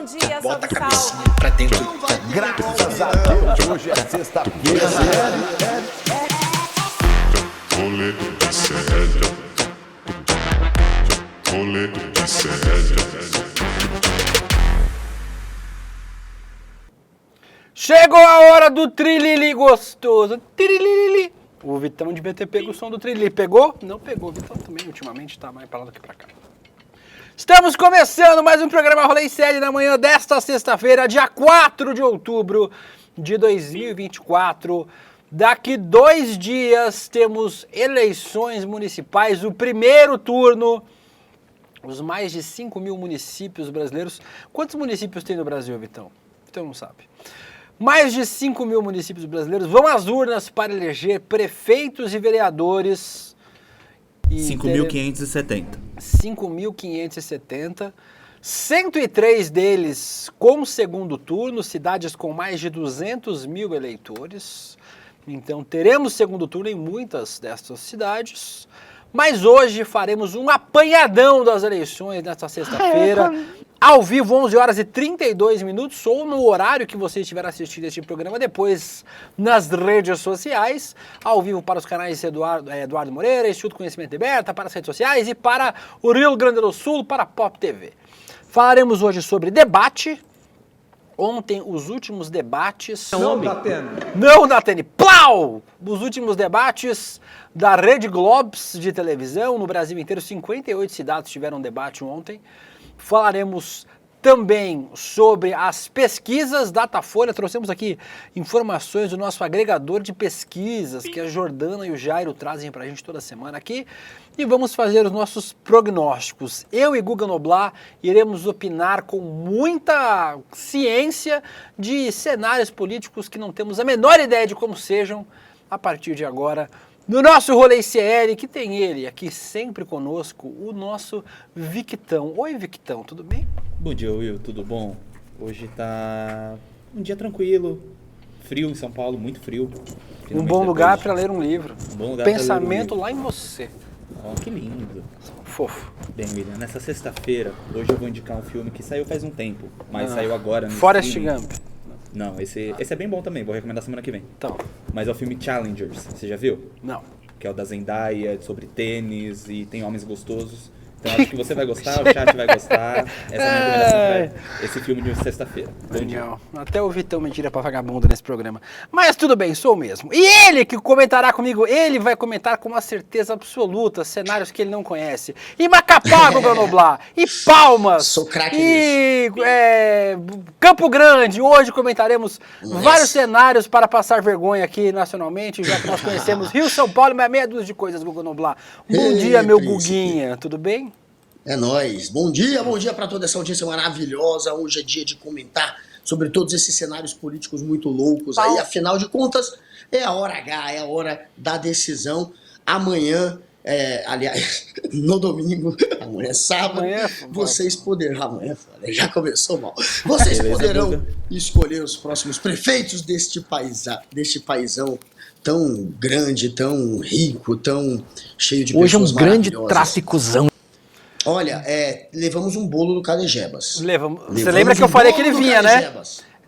Bom dia, Bota a salve, cabecinha salve. pra dentro. Graças a Deus, hoje é sexta-feira. Rolê de sério. Rolê de sério. Chegou a hora do trilili gostoso. Trilili. O Vitão devia ter pego o som do trilili. Pegou? Não pegou. O Vitão também ultimamente tá mais pra lá do que pra cá. Estamos começando mais um programa Rolê Série na manhã desta sexta-feira, dia 4 de outubro de 2024. Daqui 2 dias temos eleições municipais, o primeiro turno. Os mais de 5 mil municípios brasileiros. Quantos municípios tem no Brasil, Vitão? Vitão não sabe. Mais de 5 mil municípios brasileiros vão às urnas para eleger prefeitos e vereadores. 5.570. 5.570. 103 deles com segundo turno, cidades com mais de 200 mil eleitores. Então teremos segundo turno em muitas dessas cidades. Mas hoje faremos um apanhadão das eleições nesta sexta-feira, ao vivo, 11 horas e 32 minutos, ou no horário que você estiver assistindo este programa, depois nas redes sociais, ao vivo para os canais Eduardo Moreira, Instituto Conhecimento Liberta, para as redes sociais e para o Rio Grande do Sul, para a Pop TV. Falaremos hoje sobre debate. Ontem, os últimos debates... Não, Datene. Plau! Os últimos debates da Rede Globes de televisão no Brasil inteiro. 58 cidades tiveram debate ontem. Falaremos também sobre as pesquisas Datafolha. Trouxemos aqui informações do nosso agregador de pesquisas, que a Jordana e o Jairo trazem pra gente toda semana aqui. E vamos fazer os nossos prognósticos. Eu e Guga Noblar iremos opinar com muita ciência de cenários políticos que não temos a menor ideia de como sejam a partir de agora. No nosso Rolê ICL, que tem ele aqui sempre conosco, o nosso Victão. Oi, Victão, tudo bem? Bom dia, Will, tudo bom? Hoje tá um dia tranquilo, frio em São Paulo, muito frio. Um bom lugar para ler um livro. Um bom lugar Pensamento pra ler um livro. lá em você. Oh, que lindo. Fofo. Bem, William, nessa sexta-feira, hoje eu vou indicar um filme que saiu faz um tempo, mas saiu agora no Forrest streaming. Gump. Não, esse é bem bom também, vou recomendar semana que vem. Então, Mas é o filme Challengers, você já viu? não. Que é o da Zendaya, sobre tênis e tem homens gostosos. Então acho que você vai gostar, o chat vai gostar. Essa é a minha recomendação pra esse filme de sexta-feira. Bom dia. Legal. Até o Vitão me tira pra vagabundo nesse programa. Mas tudo bem, sou mesmo. E ele que comentará comigo, ele vai comentar com uma certeza absoluta cenários que ele não conhece. E Macapá, Guga Noblar. E Palmas. Sou craque E Campo Grande. Hoje comentaremos vários cenários para passar vergonha aqui nacionalmente, já que nós conhecemos Rio, São Paulo e mais meia dúzia de coisas, Guga Noblar. Bom Ei, dia, meu príncipe. Guguinha. Tudo bem? É nóis. Bom dia para toda essa audiência maravilhosa. Hoje é dia de comentar sobre todos esses cenários políticos muito loucos aí. Afinal de contas, é a hora H, é a hora da decisão. Amanhã, aliás, no domingo, amanhã é sábado, Amanhã, vocês poderão... Amanhã, já começou mal. Vocês Beleza, poderão Guga. escolher os próximos prefeitos deste paizão tão grande, tão rico, tão cheio de Hoje é um pessoas grande maravilhosas. tráficozão. Olha, levamos um bolo do Calejebas. Você lembra que eu falei que ele vinha, né?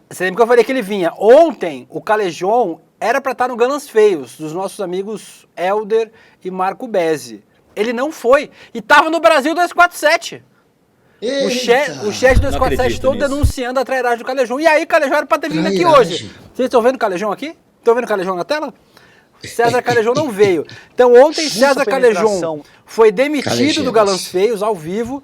Você lembra que eu falei que ele vinha? Ontem, o Calejon era pra estar no Galãs Feios, dos nossos amigos Helder e Marco Bezzi. Ele não foi. E tava no Brasil 247. O chat do 247 acredito todo nisso. denunciando a trairagem do Calejon. E aí, o Calejon era pra ter vindo aqui Trairagem. hoje. Vocês estão vendo o Calejon aqui? Estão vendo o Calejon na tela? César Calejon não veio. Então ontem César Calejon foi demitido Calejebas. do Galãs Feios ao vivo.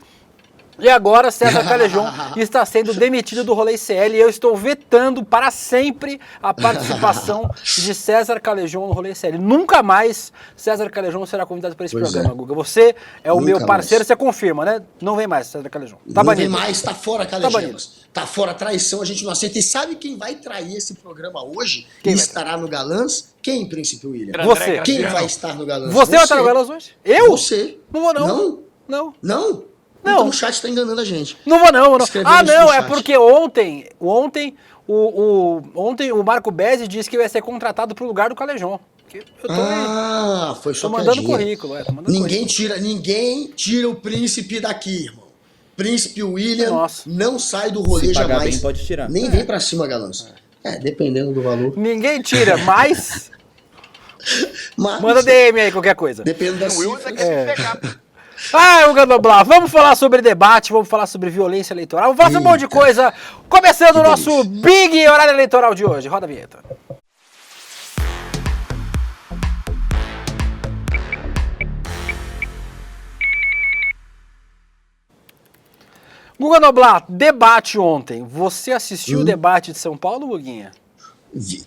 E agora César Calejon está sendo demitido do Rolê ICL e eu estou vetando para sempre a participação de César Calejon no Rolê ICL. Nunca mais César Calejon será convidado para esse Pois programa, é. Guga. Você é o Nunca meu parceiro, mais. você confirma, né? Não vem mais César Calejon. Tá Não banido. vem mais, tá fora banido. Calejebas. Tá fora traição, a gente não aceita. E sabe quem vai trair esse programa hoje? Quem e vai estará no Galãs? Quem, Príncipe William? Você. Quem vai estar no Galãs? Você vai estar no Galãs hoje? Eu? Você. Não vou não. Não? Não. Não? Não. Então o chat tá enganando a gente. Não vou não. Escreveu Ah, isso não, no é chat. porque ontem o Marco Bezzi disse que ia ser contratado pro lugar do Calejon. Eu tô Foi só mandando piadinha. currículo, tô mandando Ninguém tira o príncipe daqui, irmão. Príncipe William Nossa. não sai do rolê Se pagar jamais. bem, pode tirar. Nem vem pra cima, Galanço. Dependendo do valor. Ninguém tira, mas Mas, manda DM aí, qualquer coisa. dependendo da cifra. Hugo Noblat, vamos falar sobre debate, vamos falar sobre violência eleitoral, vamos falar sobre um monte de coisa. Começando o nosso Big Horário Eleitoral de hoje. Roda a vinheta. Guga Noblat, debate ontem. Você assistiu o debate de São Paulo, Guguinha?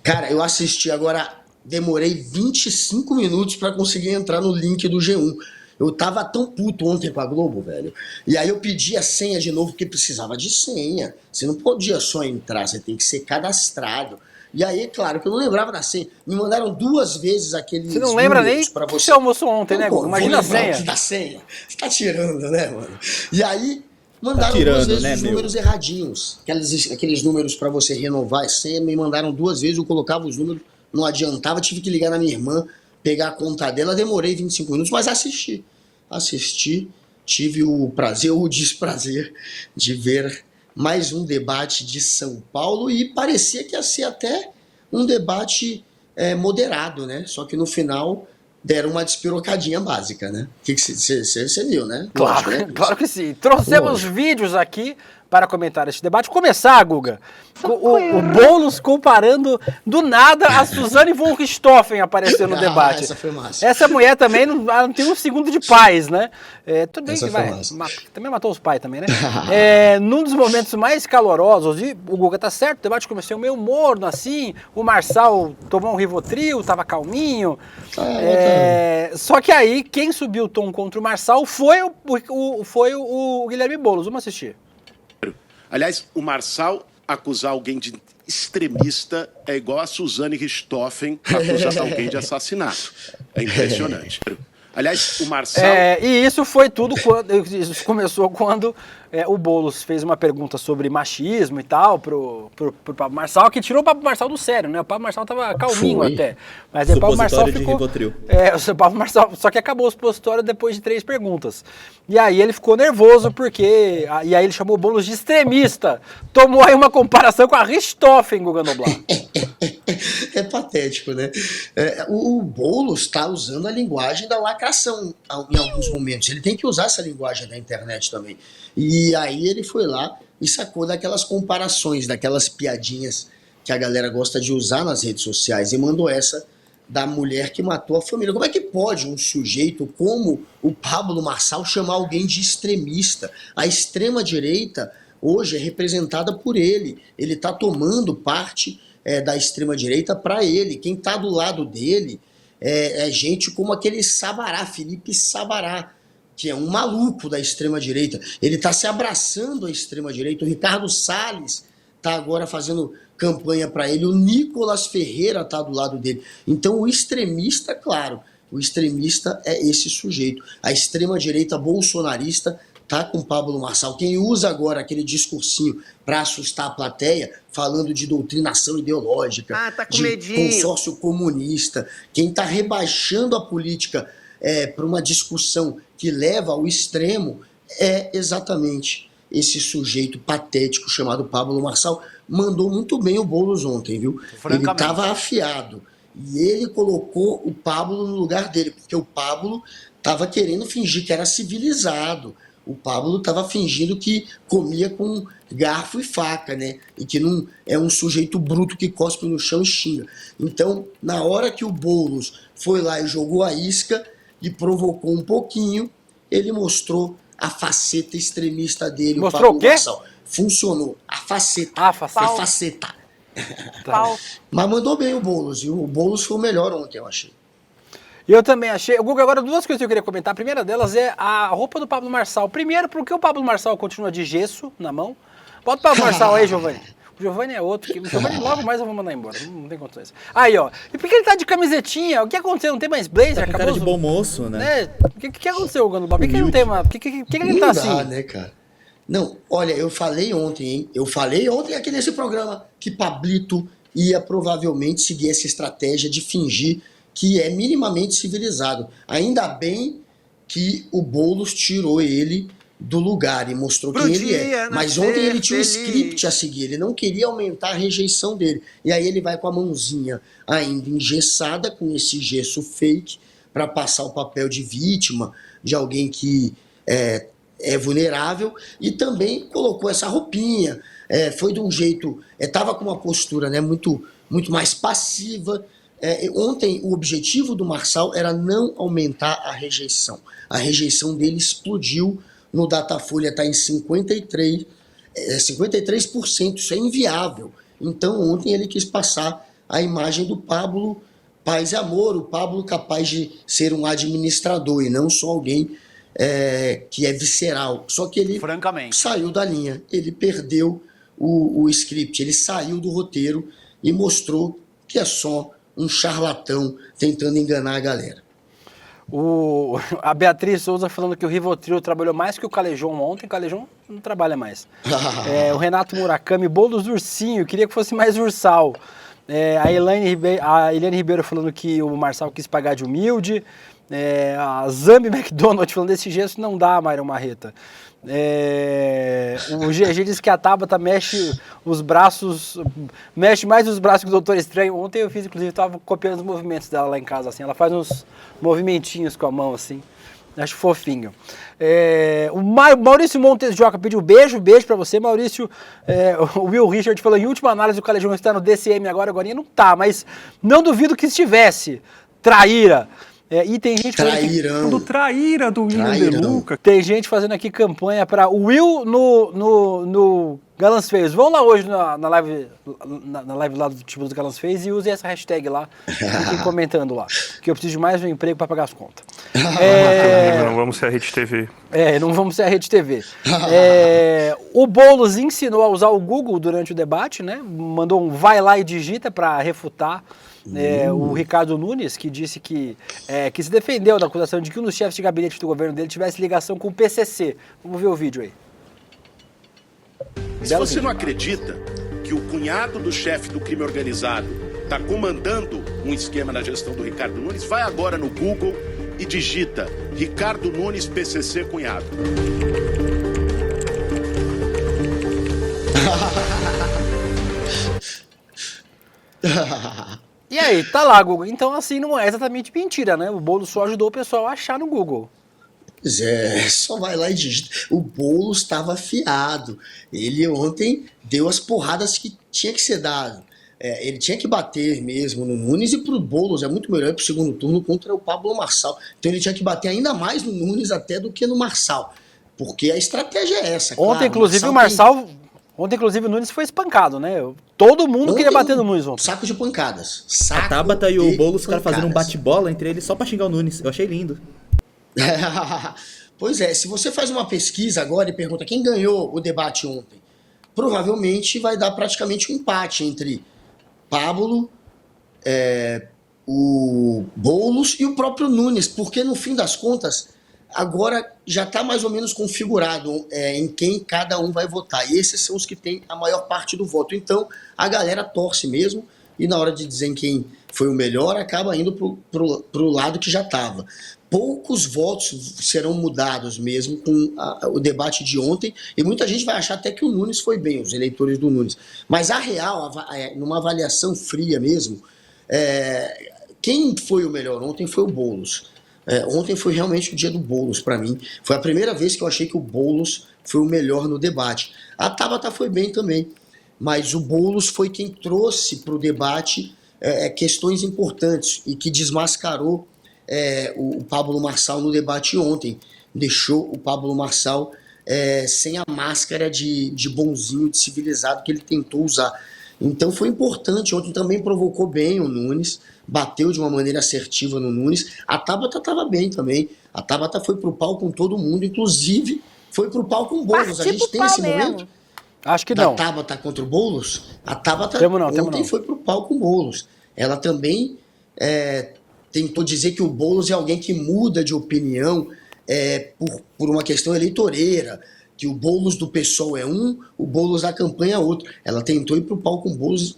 Cara, eu assisti agora, demorei 25 minutos pra conseguir entrar no link do G1. Eu tava tão puto ontem com a Globo, velho. E aí eu pedi a senha de novo, porque precisava de senha. Você não podia só entrar, você tem que ser cadastrado. E aí, claro, que eu não lembrava da senha. Me mandaram 2 vezes aqueles Você não lembra nem pra que você almoçou ontem, né, Guga? Imagina a senha. Da senha. Você tá tirando, né, mano? E aí, mandaram Tá tirando, 2 vezes né, os meu? números erradinhos. Aqueles números pra você renovar a senha, me mandaram 2 vezes, eu colocava os números, não adiantava, tive que ligar na minha irmã, pegar a conta dela, demorei 25 minutos, mas assisti. Tive o prazer ou o desprazer de ver mais um debate de São Paulo e parecia que ia ser até um debate moderado, né? Só que no final deram uma despirocadinha básica, né? O que você viu, né? Claro, Lógico, né? claro que sim. Trouxemos Lógico. vídeos aqui para comentar este debate. Começar, Guga, o Boulos comparando do nada a Suzane von Richthofen aparecendo no debate. Essa foi massa. Essa mulher também não tem um segundo de paz, né? Tudo bem Essa que foi vai. massa. Também matou os pais também, né? Num dos momentos mais calorosos, e o Guga tá certo, o debate começou meio morno assim, o Marçal tomou um Rivotril, tava calminho. Só que aí, quem subiu o tom contra o Marçal foi o Guilherme Boulos. Vamos assistir. Aliás, o Marçal acusar alguém de extremista é igual a Suzane Richthofen acusar alguém de assassinato. É impressionante. Aliás, o Marçal... E isso foi tudo isso começou quando o Boulos fez uma pergunta sobre machismo e tal pro Pablo Marçal, que tirou o Pablo Marçal do sério, né? O Pablo Marçal tava calminho até. Mas aí o Pablo Marçal Supositório de ficou... Rivotril. O Pablo Marçal, só que acabou o supositório depois de 3 perguntas. E aí ele ficou nervoso porque... E aí ele chamou o Boulos de extremista. Tomou aí uma comparação com a Richthofen, Guga Noblat. É patético, né? O Boulos está usando a linguagem da lacração em alguns momentos. Ele tem que usar essa linguagem da internet também. E aí ele foi lá e sacou daquelas comparações, daquelas piadinhas que a galera gosta de usar nas redes sociais e mandou essa da mulher que matou a família. Como é que pode um sujeito como o Pablo Marçal chamar alguém de extremista? A extrema-direita hoje é representada por ele. Ele está tomando parte da extrema-direita para ele. Quem está do lado dele é gente como aquele Sabará, Felipe Sabará, que é um maluco da extrema-direita. Ele está se abraçando à extrema-direita. O Ricardo Salles está agora fazendo campanha para ele. O Nicolas Ferreira está do lado dele. Então o extremista, claro, o extremista é esse sujeito. A extrema-direita bolsonarista tá com Pablo Marçal. Quem usa agora aquele discursinho para assustar a plateia, falando de doutrinação ideológica, tá com de medinho. consórcio comunista, quem está rebaixando a política para uma discussão que leva ao extremo, é exatamente esse sujeito patético chamado Pablo Marçal. Mandou muito bem o Boulos ontem, viu? Ele estava afiado. E ele colocou o Pablo no lugar dele, porque o Pablo estava querendo fingir que era civilizado. O Pablo estava fingindo que comia com garfo e faca, né? E que não é um sujeito bruto que cospe no chão e xinga. Então, na hora que o Boulos foi lá e jogou a isca e provocou um pouquinho, ele mostrou a faceta extremista dele. Mostrou o Pablo o quê? Marçal. Funcionou. A faceta. Ah, faceta. A faceta. Pau. Mas mandou bem o Boulos. E o Boulos foi o melhor ontem, eu achei. Eu também achei. Guga, agora 2 coisas que eu queria comentar. A primeira delas é a roupa do Pablo Marçal. Primeiro, porque o Pablo Marçal continua de gesso na mão. Bota o Pablo Marçal aí, Giovanni. O Giovanni é outro. O Giovanni logo mais eu vou mandar embora. Não tem condições. Aí, ó. E por que ele tá de camisetinha? O que aconteceu? Não tem mais blazer? Tá com cara de bom moço, né? O que aconteceu, Guga? Por que ele não tem uma... Por que ele tá Não assim? dá, né, cara? Não, olha, eu falei ontem, hein? Eu falei ontem aqui nesse programa que Pablito ia provavelmente seguir essa estratégia de fingir que é minimamente civilizado. Ainda bem que o Boulos tirou ele do lugar e mostrou quem ele é. Mas ontem ele tinha um script a seguir, ele não queria aumentar a rejeição dele. E aí ele vai com a mãozinha ainda engessada, com esse gesso fake, para passar o papel de vítima, de alguém que é vulnerável, e também colocou essa roupinha, foi de um jeito, estava com uma postura, né, muito mais passiva. Ontem o objetivo do Marçal era não aumentar a rejeição dele explodiu, no Datafolha está em 53%, isso é inviável. Então ontem ele quis passar a imagem do Pablo Paz e Amor, o Pablo capaz de ser um administrador e não só alguém que é visceral. Só que ele saiu da linha, ele perdeu o script, ele saiu do roteiro e mostrou que é só um charlatão tentando enganar a galera. A Beatriz Souza falando que o Rivotril trabalhou mais que o Calejão ontem. O Calejão não trabalha mais. O Renato Murakami, Bolos do Ursinho, queria que fosse mais ursal. A Eliane Ribeiro falando que o Marçal quis pagar de humilde. A Zambi McDonald falando desse gesto não dá, Myron Marreta. O GG diz que a Tabata mexe mais os braços que o Doutor Estranho. Ontem eu fiz, inclusive, estava copiando os movimentos dela lá em casa, assim. Ela faz uns movimentinhos com a mão, assim. Acho fofinho. O Maurício Montes Joca pediu beijo pra você, Maurício. O Will Richard falou, em última análise, o Calejão está no DCM agora não tá, mas não duvido que estivesse. Traíra. E tem gente Trairão. Traíra do Will De Luca. Tem gente fazendo aqui campanha para o Will no Galãs Feios. Vão lá hoje na live lá do tipo dos Galãs Feios e usem essa hashtag lá. Fiquem comentando lá. Que eu preciso de mais um emprego para pagar as contas. Não vamos ser a Rede TV. Não vamos ser a Rede TV. O Boulos ensinou a usar o Google durante o debate, né? Mandou um vai lá e digita para refutar. O Ricardo Nunes, que disse que se defendeu da acusação de que um dos chefes de gabinete do governo dele tivesse ligação com o PCC. Vamos ver o vídeo aí. Se você não acredita que o cunhado do chefe do crime organizado está comandando um esquema na gestão do Ricardo Nunes, vai agora no Google e digita Ricardo Nunes PCC cunhado. E aí, tá lá, Google. Então, assim, não é exatamente mentira, né? O Boulos só ajudou o pessoal a achar no Google. Pois só vai lá e digita. O Boulos estava afiado. Ele ontem deu as porradas que tinha que ser dado. Ele tinha que bater mesmo no Nunes, e pro Boulos é muito melhor ir pro segundo turno contra o Pablo Marçal. Então ele tinha que bater ainda mais no Nunes até do que no Marçal. Porque a estratégia é essa. Ontem, inclusive, Ontem, inclusive, o Nunes foi espancado, né? Todo mundo queria bater no Nunes ontem. Saco de pancadas. A Tabata e o Boulos ficaram fazendo um bate-bola entre eles só pra xingar o Nunes. Eu achei lindo. Pois se você faz uma pesquisa agora e pergunta quem ganhou o debate ontem, provavelmente vai dar praticamente um empate entre Pablo, o Boulos e o próprio Nunes, porque no fim das contas, agora já está mais ou menos configurado em quem cada um vai votar. E esses são os que têm a maior parte do voto. Então, a galera torce mesmo, e na hora de dizer quem foi o melhor, acaba indo pro lado que já estava. Poucos votos serão mudados mesmo com o debate de ontem, e muita gente vai achar até que o Nunes foi bem, os eleitores do Nunes. Mas a real, numa avaliação fria mesmo, quem foi o melhor ontem foi o Boulos. Ontem foi realmente o dia do Boulos para mim. Foi a primeira vez que eu achei que o Boulos foi o melhor no debate. A Tabata foi bem também, mas o Boulos foi quem trouxe para o debate questões importantes e que desmascarou o Pablo Marçal no debate ontem. Deixou o Pablo Marçal sem a máscara de bonzinho, de civilizado que ele tentou usar. Então foi importante. Ontem também provocou bem o Nunes, bateu de uma maneira assertiva no Nunes. A Tabata estava bem também. A Tabata foi pro pau com todo mundo, inclusive foi pro pau com o Boulos. A gente tem esse momento? Acho que não. A Tabata contra o Boulos? A Tabata ontem foi pro pau com o Boulos. Ela também tentou dizer que o Boulos é alguém que muda de opinião por uma questão eleitoreira, que o Boulos do PSOL é um, o Boulos da campanha é outro. Ela tentou ir pro pau com o Boulos,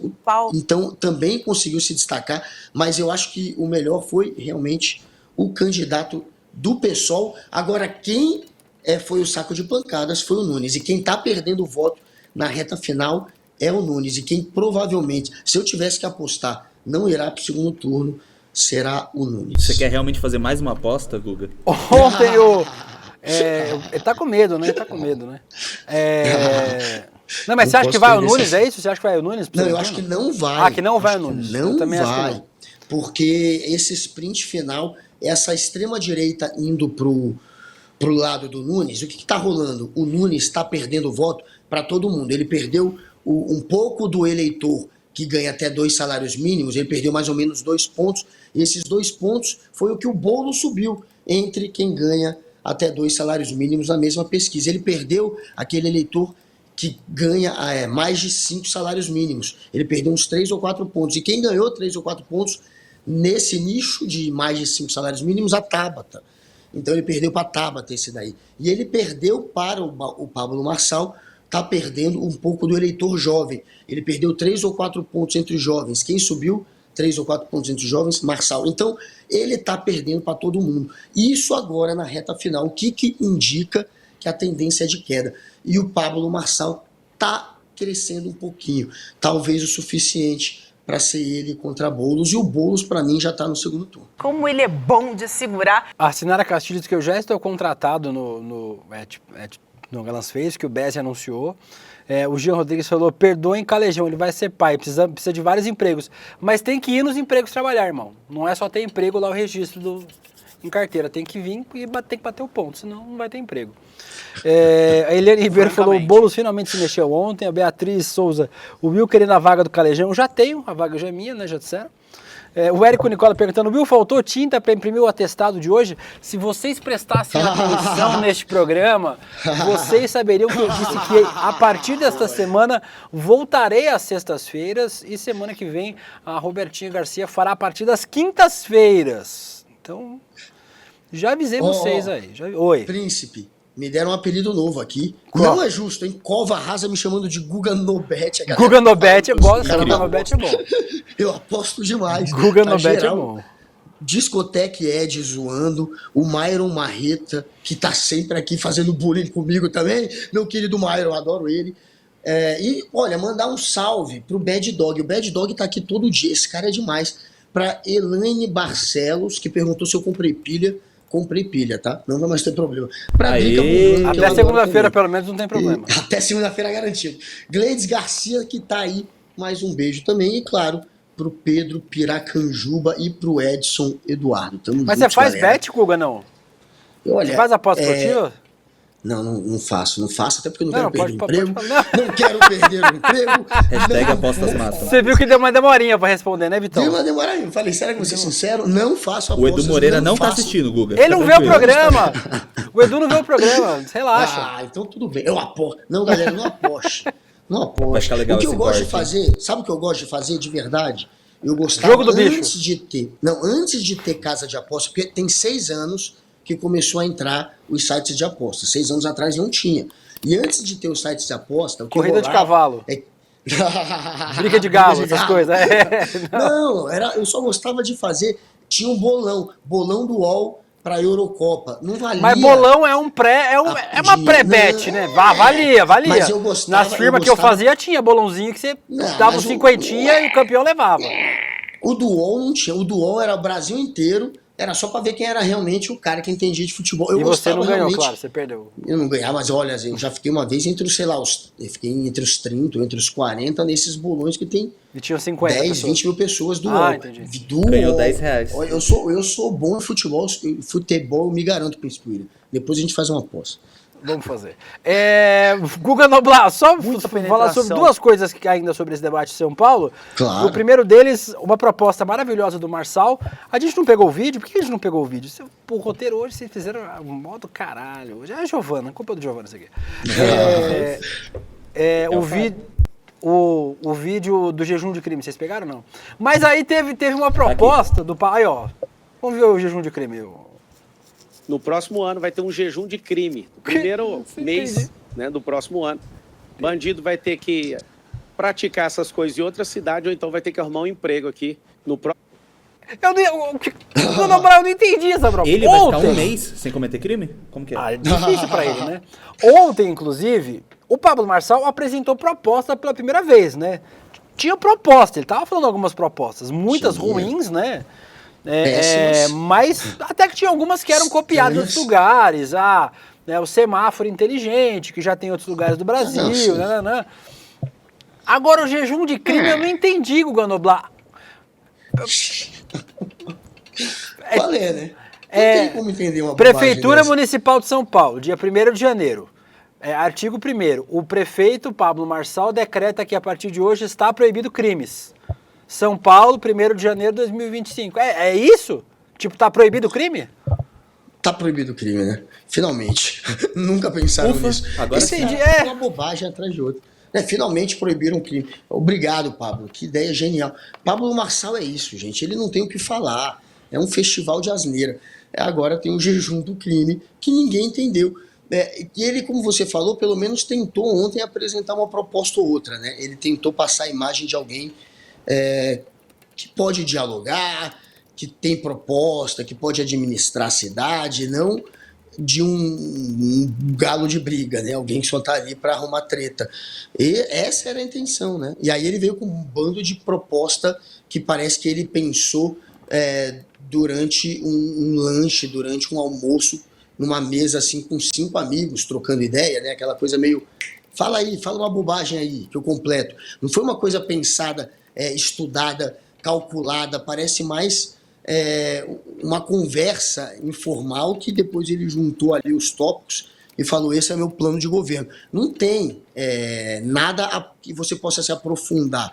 então também conseguiu se destacar, mas eu acho que o melhor foi realmente o candidato do PSOL. Agora, quem foi o saco de pancadas, foi o Nunes. E quem está perdendo o voto na reta final é o Nunes. E quem provavelmente, se eu tivesse que apostar, não irá para o segundo turno, será o Nunes. Você quer realmente fazer mais uma aposta, Guga? Ontem o... ele tá com medo, né? Não, mas você acha que vai o Nunes, é isso? Você acha que vai o Nunes? Não, eu acho que não vai. Que não vai o Nunes. Não eu também vai. Acho que não. Porque esse sprint final, essa extrema-direita indo pro lado do Nunes, o que está rolando? O Nunes está perdendo voto para todo mundo. Ele perdeu um pouco do eleitor que ganha até 2 salários mínimos, ele perdeu mais ou menos 2 pontos, e esses 2 pontos foi o que o Boulos subiu entre quem ganha até 2 salários mínimos na mesma pesquisa. Ele perdeu aquele eleitor que ganha mais de 5 salários mínimos. Ele perdeu uns 3 ou 4 pontos. E quem ganhou 3 ou 4 pontos nesse nicho de mais de 5 salários mínimos? A Tabata. Então ele perdeu para a Tabata esse daí. E ele perdeu para o Pablo Marçal, está perdendo um pouco do eleitor jovem. Ele perdeu 3 ou 4 pontos entre os jovens. Quem subiu 3 ou 4 pontos entre os jovens? Marçal. Então ele está perdendo para todo mundo. Isso agora na reta final. O que indica que a tendência é de queda? E o Pablo Marçal está crescendo um pouquinho. Talvez o suficiente para ser ele contra Boulos, e o Boulos, para mim, já está no segundo turno. Como ele é bom de segurar. A Sinara Castilho diz que eu já estou contratado no Galãs Face, que o Bezzi anunciou. O Jean Rodrigues falou, perdoem Calejão, ele vai ser pai, precisa de vários empregos. Mas tem que ir nos empregos trabalhar, irmão. Não é só ter emprego lá, o registro em carteira. Tem que vir e tem que bater o ponto, senão não vai ter emprego. A Eliane Ribeiro falou, o Boulos finalmente se mexeu ontem. A Beatriz Souza, o Will querendo a vaga do Calejão. Eu já tenho, a vaga já é minha, né, já disseram. O Érico Nicola perguntando, Will, faltou tinta para imprimir o atestado de hoje? Se vocês prestassem atenção neste programa, vocês saberiam que eu disse que a partir desta semana voltarei às sextas-feiras e semana que vem a Robertinha Garcia fará a partir das quintas-feiras. Então, já avisei vocês aí. Oi. Príncipe, me deram um apelido novo aqui. Qual? Não é justo, hein? Cova Rasa me chamando de Guga Nobete. Guga Nobete é bom, Guga Nobete é bom. Eu aposto demais. Guga Nobete é bom. Discoteque Ed zoando, o Myron Marreta, que tá sempre aqui fazendo bullying comigo também. Meu querido Myron, eu adoro ele. E, olha, mandar um salve pro Bad Dog. O Bad Dog tá aqui todo dia, esse cara é demais. Pra Elaine Barcelos, que perguntou se eu comprei pilha. Comprei pilha, tá? Não vai mais ter problema. Pra Drica Mundana, até segunda-feira, pelo menos, não tem problema. Até segunda-feira garantido. Gleides Garcia, que tá aí, mais um beijo também. E, claro, pro Pedro Piracanjuba e pro Edson Eduardo. Tamo Mas juntos, você faz galera. bet, Guga, não? Olha, você faz aposta esportiva? Não faço, até porque eu não quero pode, perder o emprego. não. Não quero perder o emprego. Hashtag apostas matam. Você viu que deu uma demorinha pra responder, né, Vitão? Deu uma demoradinha. Eu falei, será que vou ser sincero? Não faço O apostas. Edu Moreira não tá faço. assistindo, Guga. Ele não vê o programa. O Edu não vê o programa. Relaxa. Então tudo bem. Eu aposto. Não, galera, não aposte. Não aposte. Vai ficar legal o que eu esse gosto de corte. fazer, sabe o que eu gosto de fazer de verdade? Eu gostava Jogo do bicho. antes de ter casa de aposta, porque tem 6 anos que começou a entrar os sites de aposta. 6 anos atrás não tinha. E antes de ter os sites de aposta... O que Corrida de cavalo. Briga de galo, essas coisas. Não, eu só gostava de fazer... Tinha um bolão do UOL para Eurocopa. Não valia... Mas bolão é uma pré-bet, né? Valia. Mas eu gostava... Nas firmas que eu fazia, tinha bolãozinho que você dava um cinquentinha e o campeão levava. O do UOL não tinha. O do UOL era o Brasil inteiro. Era só pra ver quem era realmente o cara que entendia de futebol. Eu e você não ganhou, realmente... claro, você perdeu. Eu não ganhava, mas olha, eu já fiquei uma vez entre os, eu fiquei entre os 30, entre os 40, nesses bolões que tem e tinha 50 10, pessoas. 20 mil pessoas do UOL. Entendi. Ganhou R$10. Olha, eu sou bom em futebol, eu me garanto, Príncipe William. Depois a gente faz uma aposta. Vamos fazer. Guga Noblar, só falar sobre 2 coisas ainda sobre esse debate de São Paulo. Claro. O primeiro deles, uma proposta maravilhosa do Marçal. A gente não pegou o vídeo? Por que a gente não pegou o vídeo? O roteiro hoje, vocês fizeram um modo caralho. Hoje é a Giovana, culpa do Giovana isso aqui. O vídeo do jejum de crime, vocês pegaram ou não? Mas aí teve uma proposta do pai, ó. Vamos ver o jejum de crime. No próximo ano vai ter um jejum de crime. No primeiro mês, né, do próximo ano. Bandido vai ter que praticar essas coisas em outra cidade ou então vai ter que arrumar um emprego aqui no próximo. Eu não entendi essa proposta. Ele vai ficar um mês sem cometer crime? Como que é? É difícil pra ele, né? Ontem, inclusive, o Pablo Marçal apresentou proposta pela primeira vez, né? Tinha proposta, ele tava falando algumas propostas, muitas ruins, né? Mas até que tinha algumas que eram copiadas de outros lugares. O semáforo inteligente, que já tem em outros lugares do Brasil. Agora, o jejum de crime eu não entendi, Guga Noblar. Qual é, né? Não tem como entender uma Prefeitura Municipal de São Paulo, dia 1º de janeiro. Artigo 1º. O prefeito Pablo Marçal decreta que a partir de hoje está proibido crimes. São Paulo, 1º de janeiro de 2025. É isso? Tipo, tá proibido o crime? Tá proibido o crime, né? Finalmente. Nunca pensaram nisso. Agora Esse é uma bobagem atrás de outra. Finalmente proibiram o crime. Obrigado, Pablo. Que ideia genial. Pablo Marçal é isso, gente. Ele não tem o que falar. É um festival de asneira. Agora tem o jejum do crime que ninguém entendeu. E ele, como você falou, pelo menos tentou ontem apresentar uma proposta ou outra, né? Ele tentou passar a imagem de alguém que pode dialogar, que tem proposta, que pode administrar a cidade, não de um galo de briga, né? Alguém que só tá ali para arrumar treta. E essa era a intenção, né? E aí ele veio com um bando de proposta que parece que ele pensou durante um lanche, durante um almoço, numa mesa assim com 5 amigos, trocando ideia, né? Aquela coisa meio... Fala uma bobagem aí, que eu completo. Não foi uma coisa pensada, estudada, calculada, parece mais uma conversa informal que depois ele juntou ali os tópicos e falou, esse é meu plano de governo. Não tem nada que você possa se aprofundar.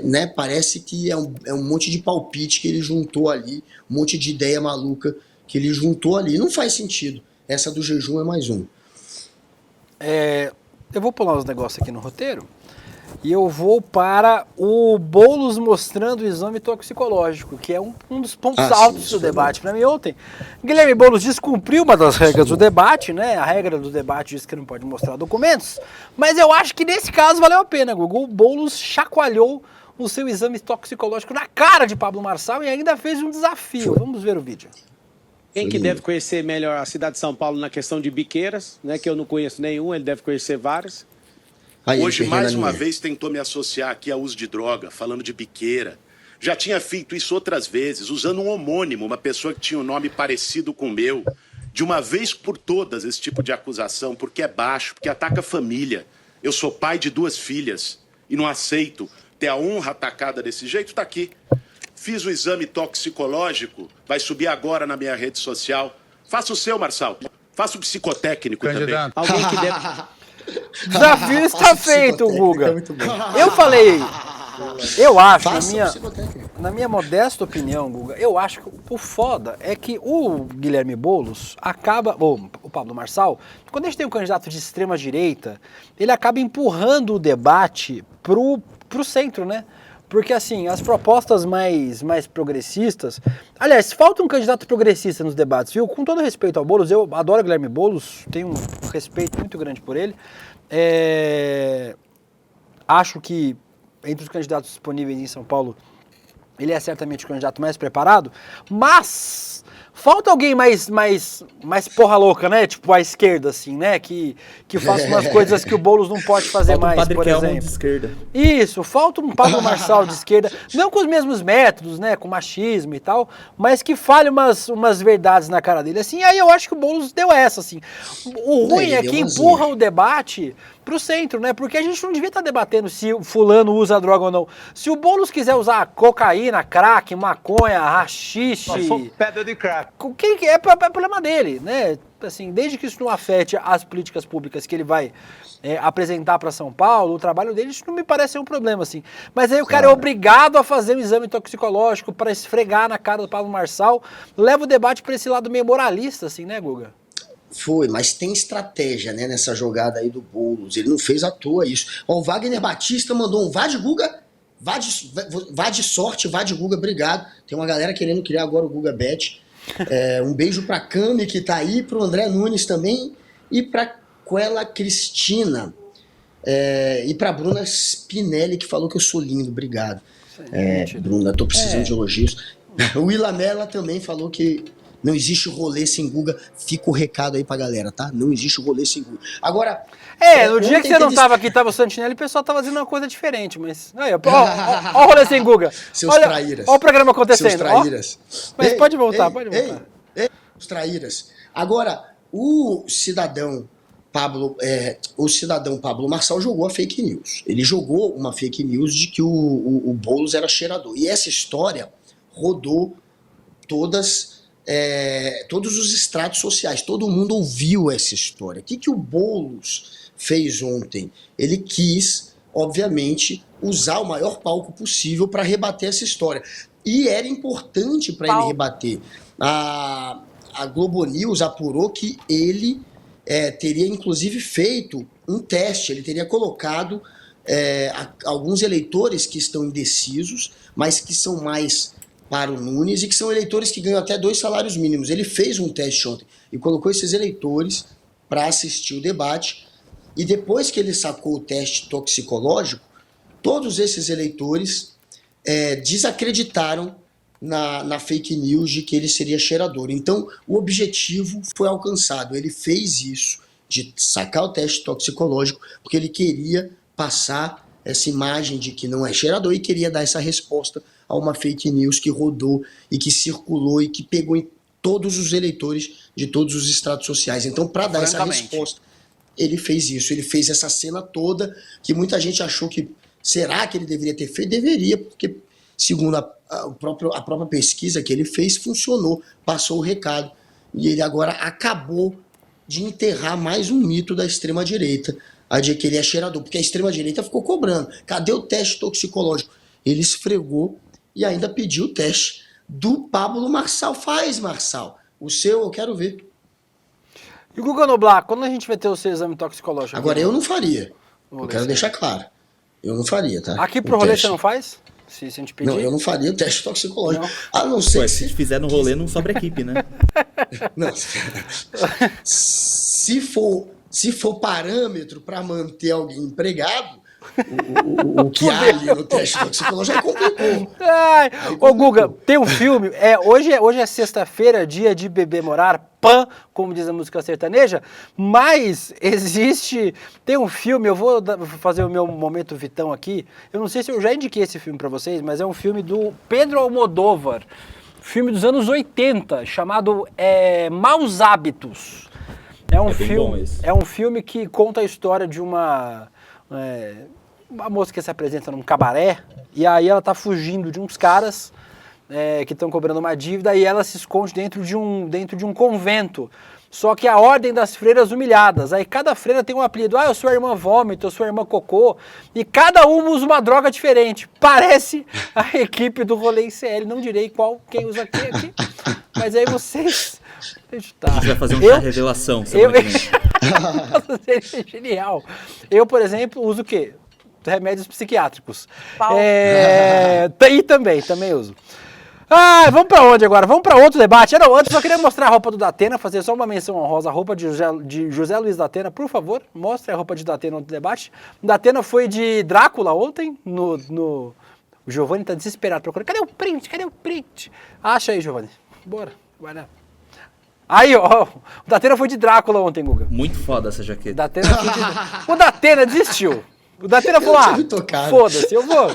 Né? Parece que é um monte de palpite que ele juntou ali, um monte de ideia maluca que ele juntou ali. Não faz sentido. Essa do jejum é mais um. Eu vou pular uns negócios aqui no roteiro e eu vou para o Boulos mostrando o exame toxicológico, que é um dos pontos altos do debate para mim ontem. Guilherme Boulos descumpriu uma das regras do debate, né? A regra do debate diz que não pode mostrar documentos, mas eu acho que nesse caso valeu a pena, Gugu. O Boulos chacoalhou o seu exame toxicológico na cara de Pablo Marçal e ainda fez um desafio. Vamos ver o vídeo. Quem que deve conhecer melhor a cidade de São Paulo na questão de biqueiras, né? Que eu não conheço nenhum, ele deve conhecer várias. Hoje, mais uma vez, tentou me associar aqui ao uso de droga, falando de biqueira. Já tinha feito isso outras vezes, usando um homônimo, uma pessoa que tinha um nome parecido com o meu. De uma vez por todas, esse tipo de acusação, porque é baixo, porque ataca a família. Eu sou pai de 2 filhas e não aceito ter a honra atacada desse jeito, tá aqui. Fiz o exame toxicológico, vai subir agora na minha rede social. Faça o seu, Marçal. Faça o psicotécnico Candidato. também. Alguém que deve... Desafio está feito, Guga. Eu falei, eu acho, na minha modesta opinião, Guga, eu acho que o foda é que o Guilherme Boulos acaba, o Pablo Marçal, quando a gente tem um candidato de extrema direita, ele acaba empurrando o debate pro centro, né? Porque, assim, as propostas mais progressistas... Aliás, falta um candidato progressista nos debates, viu? Com todo respeito ao Boulos, eu adoro o Guilherme Boulos, tenho um respeito muito grande por ele. Acho que, entre os candidatos disponíveis em São Paulo, ele é certamente o candidato mais preparado, mas... Falta alguém mais porra louca, né? Tipo a esquerda, assim, né? Que faça umas coisas que o Boulos não pode fazer falta mais, por exemplo. De esquerda. Isso, falta um Pablo Marçal de esquerda, não com os mesmos métodos, né? Com machismo e tal, mas que fale umas verdades na cara dele, assim. Aí eu acho que o Boulos deu essa, assim. O ruim é que empurra o debate pro centro, né? Porque a gente não devia estar debatendo se o fulano usa droga ou não. Se o Boulos quiser usar cocaína, crack, maconha, rachixe... Pedra de crack. O que é problema dele, né? Assim, desde que isso não afete as políticas públicas que ele vai apresentar para São Paulo, o trabalho dele, isso não me parece ser um problema, assim. Mas aí o cara é obrigado a fazer um exame toxicológico para esfregar na cara do Pablo Marçal, leva o debate para esse lado meio moralista, assim, né, Guga? Foi, mas tem estratégia, né, nessa jogada aí do Boulos. Ele não fez à toa isso. Ó, o Wagner Batista mandou um vá de Guga, vá de sorte, vá de Guga, obrigado. Tem uma galera querendo criar agora o Guga Bet. Um beijo pra Cami, que tá aí, pro André Nunes também, e pra Quela Cristina. E pra Bruna Spinelli, que falou que eu sou lindo, obrigado. Bruna, tô precisando de elogios. O Willamela também falou que não existe rolê sem Guga. Fica o recado aí pra galera, tá? Não existe rolê sem Guga. Agora... no dia que você não tava aqui, tava o Santinelli, o pessoal tava fazendo uma coisa diferente, mas... Ó o rolê sem Guga. Seus traíras. Ó o programa acontecendo. Seus traíras. Mas pode voltar. Os traíras. Agora, o cidadão Pablo Marçal jogou a fake news. Ele jogou uma fake news de que o Boulos era cheirador. E essa história rodou todos os estratos sociais. Todo mundo ouviu essa história. O que o Boulos fez ontem? Ele quis, obviamente, usar o maior palco possível para rebater essa história. E era importante para ele rebater. A Globo News apurou que ele teria, inclusive, feito um teste. Ele teria colocado alguns eleitores que estão indecisos, mas que são mais para o Nunes e que são eleitores que ganham até 2 salários mínimos. Ele fez um teste ontem e colocou esses eleitores para assistir o debate. E depois que ele sacou o teste toxicológico, todos esses eleitores desacreditaram na fake news de que ele seria cheirador. Então, o objetivo foi alcançado. Ele fez isso, de sacar o teste toxicológico, porque ele queria passar essa imagem de que não é cheirador e queria dar essa resposta a uma fake news que rodou e que circulou e que pegou em todos os eleitores de todos os estratos sociais. Então, para dar essa resposta, ele fez isso. Ele fez essa cena toda que muita gente achou que... Será que ele deveria ter feito? Deveria, porque... Segundo a própria pesquisa que ele fez, funcionou, passou o recado. E ele agora acabou de enterrar mais um mito da extrema-direita, a de que ele é cheirador, porque a extrema-direita ficou cobrando. Cadê o teste toxicológico? Ele esfregou e ainda pediu o teste do Pablo Marçal. Faz, Marçal. O seu eu quero ver. E o Guga Noblar, quando a gente vai ter o seu exame toxicológico? Agora, eu não faria. Eu quero deixar claro. Eu não faria, tá? Aqui pro rolê você não faz? Se a gente pedir? Não, eu não faria o teste toxicológico. Não. A não ser se fizer no rolê, não sobra equipe, né? Não. Se for parâmetro para manter alguém empregado, o que há ali no teste toxicológico complicou. Ô Guga, tem um filme, hoje é sexta-feira, dia de beber morar, pan, como diz a música sertaneja, mas tem um filme, eu vou fazer o meu momento Vitão aqui, eu não sei se eu já indiquei esse filme pra vocês, mas é um filme do Pedro Almodóvar, filme dos anos 80, chamado Maus Hábitos. É um filme que conta a história de uma moça que se apresenta num cabaré e aí ela tá fugindo de uns caras que estão cobrando uma dívida e ela se esconde dentro de um convento. Só que a ordem das freiras humilhadas. Aí cada freira tem um apelido. Eu sou a irmã vômito, eu sou a irmã cocô. E cada uma usa uma droga diferente. Parece a equipe do Rolê ICL. Não direi quem usa aqui. Mas aí vocês... A gente vai fazer um chá revelação. Seria genial. Eu, por exemplo, uso o quê? Remédios psiquiátricos. E também uso. Vamos pra onde agora? Vamos pra outro debate. Antes eu queria mostrar a roupa do Datena, fazer só uma menção honrosa. A roupa de José Luiz Datena, por favor, mostre a roupa de Datena no debate. O Datena foi de Drácula ontem, O Giovanni tá desesperado procurando. Cadê o print? Acha aí, Giovanni. Bora, vai lá. Aí, ó, o Datena foi de Drácula ontem, Guga. Muito foda essa jaqueta. O Datena desistiu. O Datena falou, foda-se, eu vou.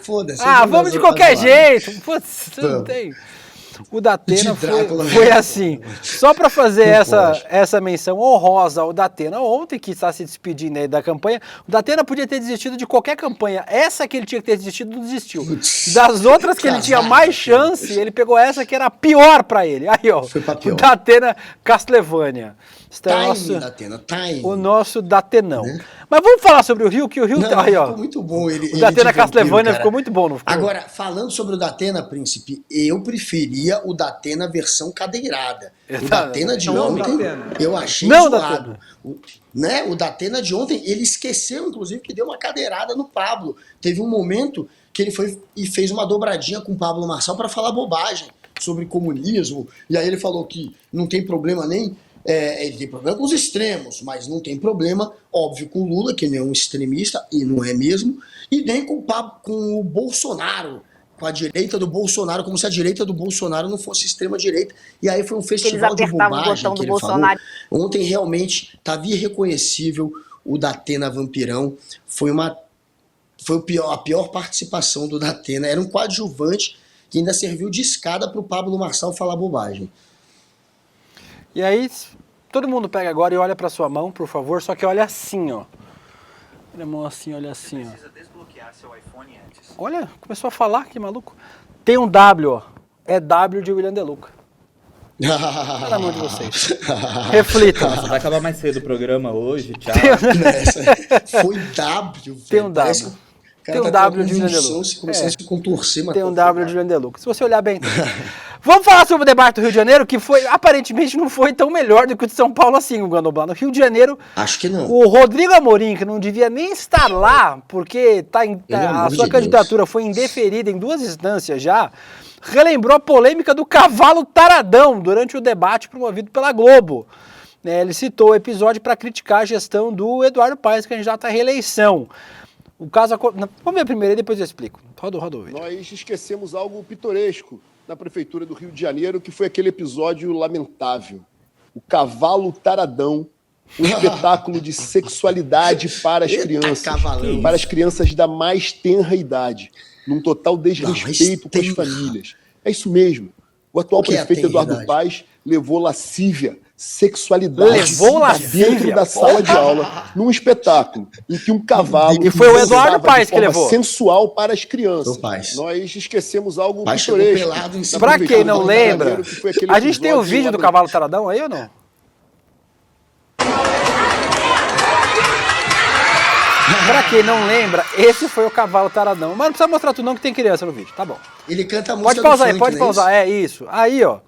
Foda-se. Vamos de qualquer jeito. Foda-se, não tem. O Datena foi assim. Só para fazer essa menção honrosa ao Datena ontem, que está se despedindo aí da campanha, o Datena podia ter desistido de qualquer campanha. Essa que ele tinha que ter desistido, não desistiu. Das outras que ele tinha mais chance, ele pegou essa que era pior para ele. Aí, ó, o Datena Castlevania. O nosso Datenão. Mas vamos falar sobre o Rio, que o Rio tá aí, ó. Ficou muito bom. O Datena Castlevania ficou muito bom, não ficou? Agora, falando sobre o Datena, Príncipe, eu preferia o Datena versão cadeirada. O Datena de ontem, eu achei zoado. O Datena de ontem, ele esqueceu, inclusive, que deu uma cadeirada no Pablo. Teve um momento que ele foi e fez uma dobradinha com o Pablo Marçal para falar bobagem sobre comunismo. E aí ele falou que não tem problema nem Ele tem problema com os extremos, mas não tem problema, óbvio, com o Lula, que não é um extremista, e não é mesmo, e nem com o Bolsonaro, com a direita do Bolsonaro, como se a direita do Bolsonaro não fosse extrema-direita. E aí foi um festival de bobagem que ele falou. Ontem realmente estava irreconhecível o Datena Vampirão. Foi a pior participação do Datena. Era um coadjuvante que ainda serviu de escada para o Pablo Marçal falar bobagem. E aí, todo mundo pega agora e olha para sua mão, por favor, só que olha assim, ó. Olha a mão assim, olha assim, ó. Precisa desbloquear seu iPhone antes. Olha, começou a falar, que maluco. Tem um W, ó. É W de William De Luca. Tá na mão de vocês. Reflitam. Nossa, vai acabar mais cedo o programa hoje, tchau. Foi W, velho. Tem um W. Tem um W de William De Luca. Se começasse a contorcer, mas tem um W de William De Luca. Se você olhar bem. Vamos falar sobre o debate do Rio de Janeiro, que foi, aparentemente não foi tão melhor do que o de São Paulo assim, o Guanobá. No Rio de Janeiro, acho que não. O Rodrigo Amorim, que não devia nem estar lá, porque a sua candidatura foi indeferida em 2 instâncias já, relembrou a polêmica do cavalo taradão durante o debate promovido pela Globo. Ele citou o episódio para criticar a gestão do Eduardo Paes, candidato à reeleição. O caso... Vamos ver primeiro e depois eu explico. Roda o vídeo. Nós esquecemos algo pitoresco na Prefeitura do Rio de Janeiro, que foi aquele episódio lamentável. O cavalo taradão, um espetáculo de sexualidade para as crianças. Para as crianças da mais tenra idade, num total desrespeito com as famílias. É isso mesmo. O atual prefeito Eduardo Paes levou lascívia, sexualidade dentro da sala de aula, num espetáculo em que um cavalo... E foi o Eduardo Paes que levou. ...sensual para as crianças. Nós esquecemos algo pitoresco. Pra quem não lembra, a gente tem o vídeo do cavalo taradão aí ou não? Pra quem não lembra, esse foi o cavalo taradão. Mas não precisa mostrar tudo não, que tem criança no vídeo, tá bom. Ele canta a música Pode pausar aí, pode pausar, é isso. Aí, ó,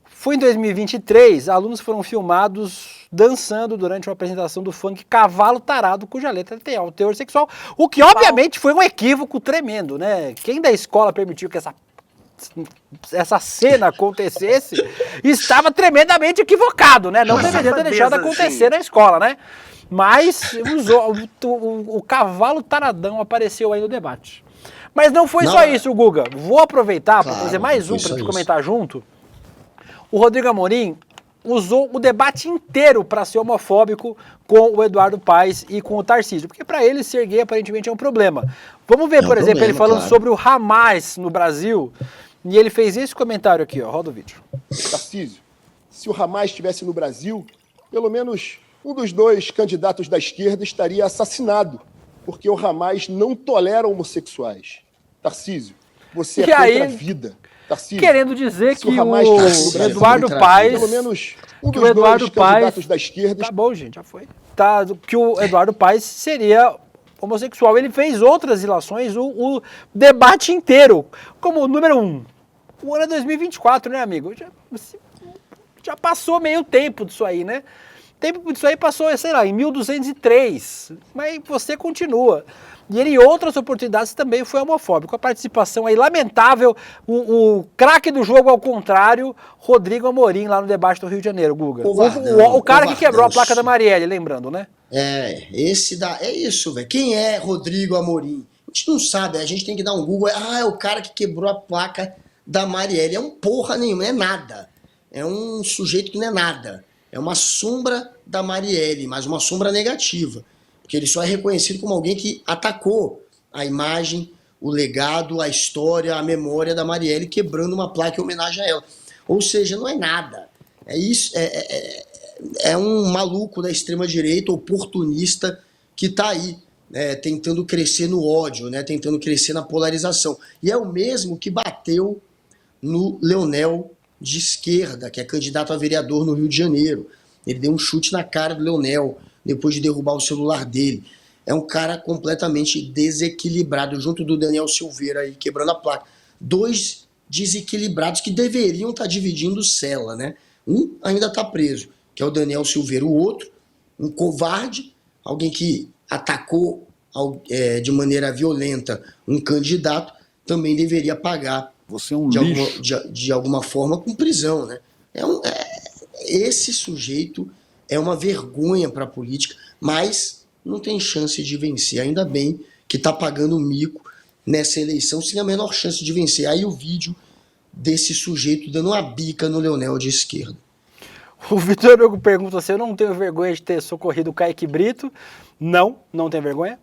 foi em 2023, alunos foram filmados dançando durante uma apresentação do funk Cavalo Tarado, cuja letra tem alto teor sexual, o que obviamente foi um equívoco tremendo, né? Quem da escola permitiu que essa cena acontecesse estava tremendamente equivocado, né? Não deveria ter deixado acontecer na escola, né? Mas o cavalo taradão apareceu aí no debate. Mas não foi só isso, Guga. Vou aproveitar para fazer mais um para te comentar junto. O Rodrigo Amorim usou o debate inteiro para ser homofóbico com o Eduardo Paes e com o Tarcísio, porque para ele ser gay aparentemente é um problema. Vamos ver, por exemplo, ele falando sobre o Hamas no Brasil, e ele fez esse comentário aqui, ó, roda o vídeo. Tarcísio, se o Hamas estivesse no Brasil, pelo menos um dos 2 candidatos da esquerda estaria assassinado, porque o Hamas não tolera homossexuais. Tarcísio, você é contra a vida. Tarcísio, querendo dizer que o Eduardo Paes, pelo menos um dos 2 candidatos da esquerda... Tá bom, gente, já foi. Tá, que o Eduardo Paes seria homossexual. Ele fez outras ilações, o debate inteiro, como número 1. O ano é 2024, né, amigo? Já passou meio tempo disso aí, né? O tempo disso aí passou, sei lá, em 1203, mas você continua. E ele, em outras oportunidades, também foi homofóbico. A participação aí lamentável, o craque do jogo ao contrário, Rodrigo Amorim, lá no debate do Rio de Janeiro, Guga. O cara que quebrou a placa da Marielle, lembrando, né? É isso, velho. Quem é Rodrigo Amorim? A gente não sabe, a gente tem que dar um Google. É o cara que quebrou a placa da Marielle. É um porra nenhuma, é nada. É um sujeito que não é nada. É uma sombra da Marielle, mas uma sombra negativa. Porque ele só é reconhecido como alguém que atacou a imagem, o legado, a história, a memória da Marielle, quebrando uma placa em homenagem a ela. Ou seja, não é nada. É isso, é um maluco da extrema-direita, oportunista, que está aí, tentando crescer no ódio, né, tentando crescer na polarização. E é o mesmo que bateu no Leonel de esquerda, que é candidato a vereador no Rio de Janeiro. Ele deu um chute na cara do Leonel, depois de derrubar o celular dele. É um cara completamente desequilibrado, junto do Daniel Silveira aí, quebrando a placa. 2 desequilibrados que deveriam estar dividindo cela, né? Um ainda está preso, que é o Daniel Silveira. O outro, um covarde, alguém que atacou de maneira violenta um candidato, também deveria pagar Você é um lixo. De alguma forma com prisão, né? esse sujeito é uma vergonha para a política, mas não tem chance de vencer. Ainda bem que está pagando mico nessa eleição sem a menor chance de vencer. Aí o vídeo desse sujeito dando uma bica no Leonel de esquerda. O Vitor Hugo pergunta se eu não tenho vergonha de ter socorrido o Kaique Brito. Não tenho vergonha.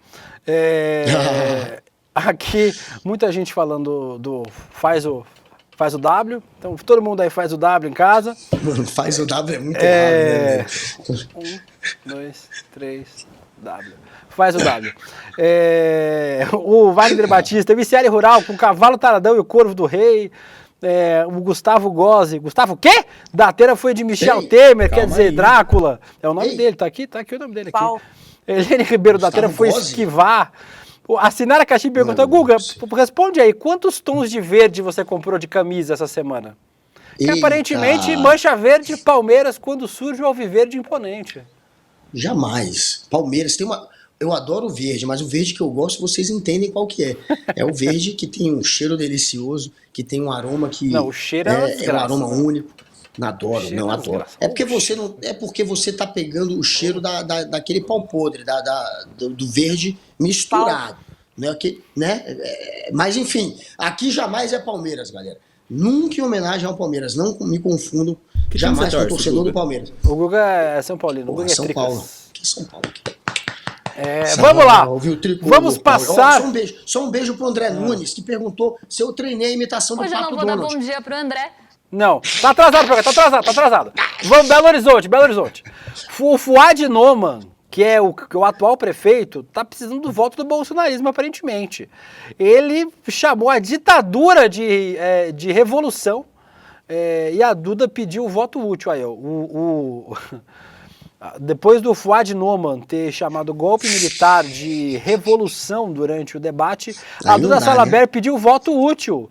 Aqui, muita gente falando do faz o W. Então, todo mundo aí faz o W em casa. Mano, faz o W é muito errado, Um, né? 2, 3, W. Faz o W. O Wagner Batista, Viciário Rural com Cavalo Taradão e o Corvo do Rei. O Gustavo Gozzi. Gustavo o quê? Datena foi de Michel Temer, quer dizer, aí. Drácula. É o nome dele, tá aqui o nome dele aqui. Helene Ribeiro Datena foi esquivar. A Sinara Caxi perguntou, Guga, responde aí, quantos tons de verde você comprou de camisa essa semana? Que aparentemente mancha verde Palmeiras quando surge o alviverde imponente. Jamais. Palmeiras tem uma... Eu adoro o verde, mas o verde que eu gosto, vocês entendem qual que é. É o verde que tem um cheiro delicioso, que tem um aroma que... Não, o cheiro é um aroma único. Não adoro, não adoro. É porque você não, é porque você tá pegando o cheiro daquele pau podre, do verde misturado. Né? Mas enfim, aqui jamais é Palmeiras, galera. Nunca em homenagem ao Palmeiras. Não me confundam jamais com o torcedor do Palmeiras. O Guga é São Paulino. Porra, São Paulo. Que é São Paulo aqui. Vamos lá, vamos passar. Só um beijo pro André Nunes, que perguntou se eu treinei a imitação do Pato Donald. Hoje eu não vou dar bom dia pro André. Não, tá atrasado. Vamos, Belo Horizonte. O Fuad Noman, que é o atual prefeito, tá precisando do voto do bolsonarismo, aparentemente. Ele chamou a ditadura de revolução e a Duda pediu o voto útil aí, depois do Fuad Noman ter chamado o golpe militar de revolução durante o debate, a Duda Salabert pediu o voto útil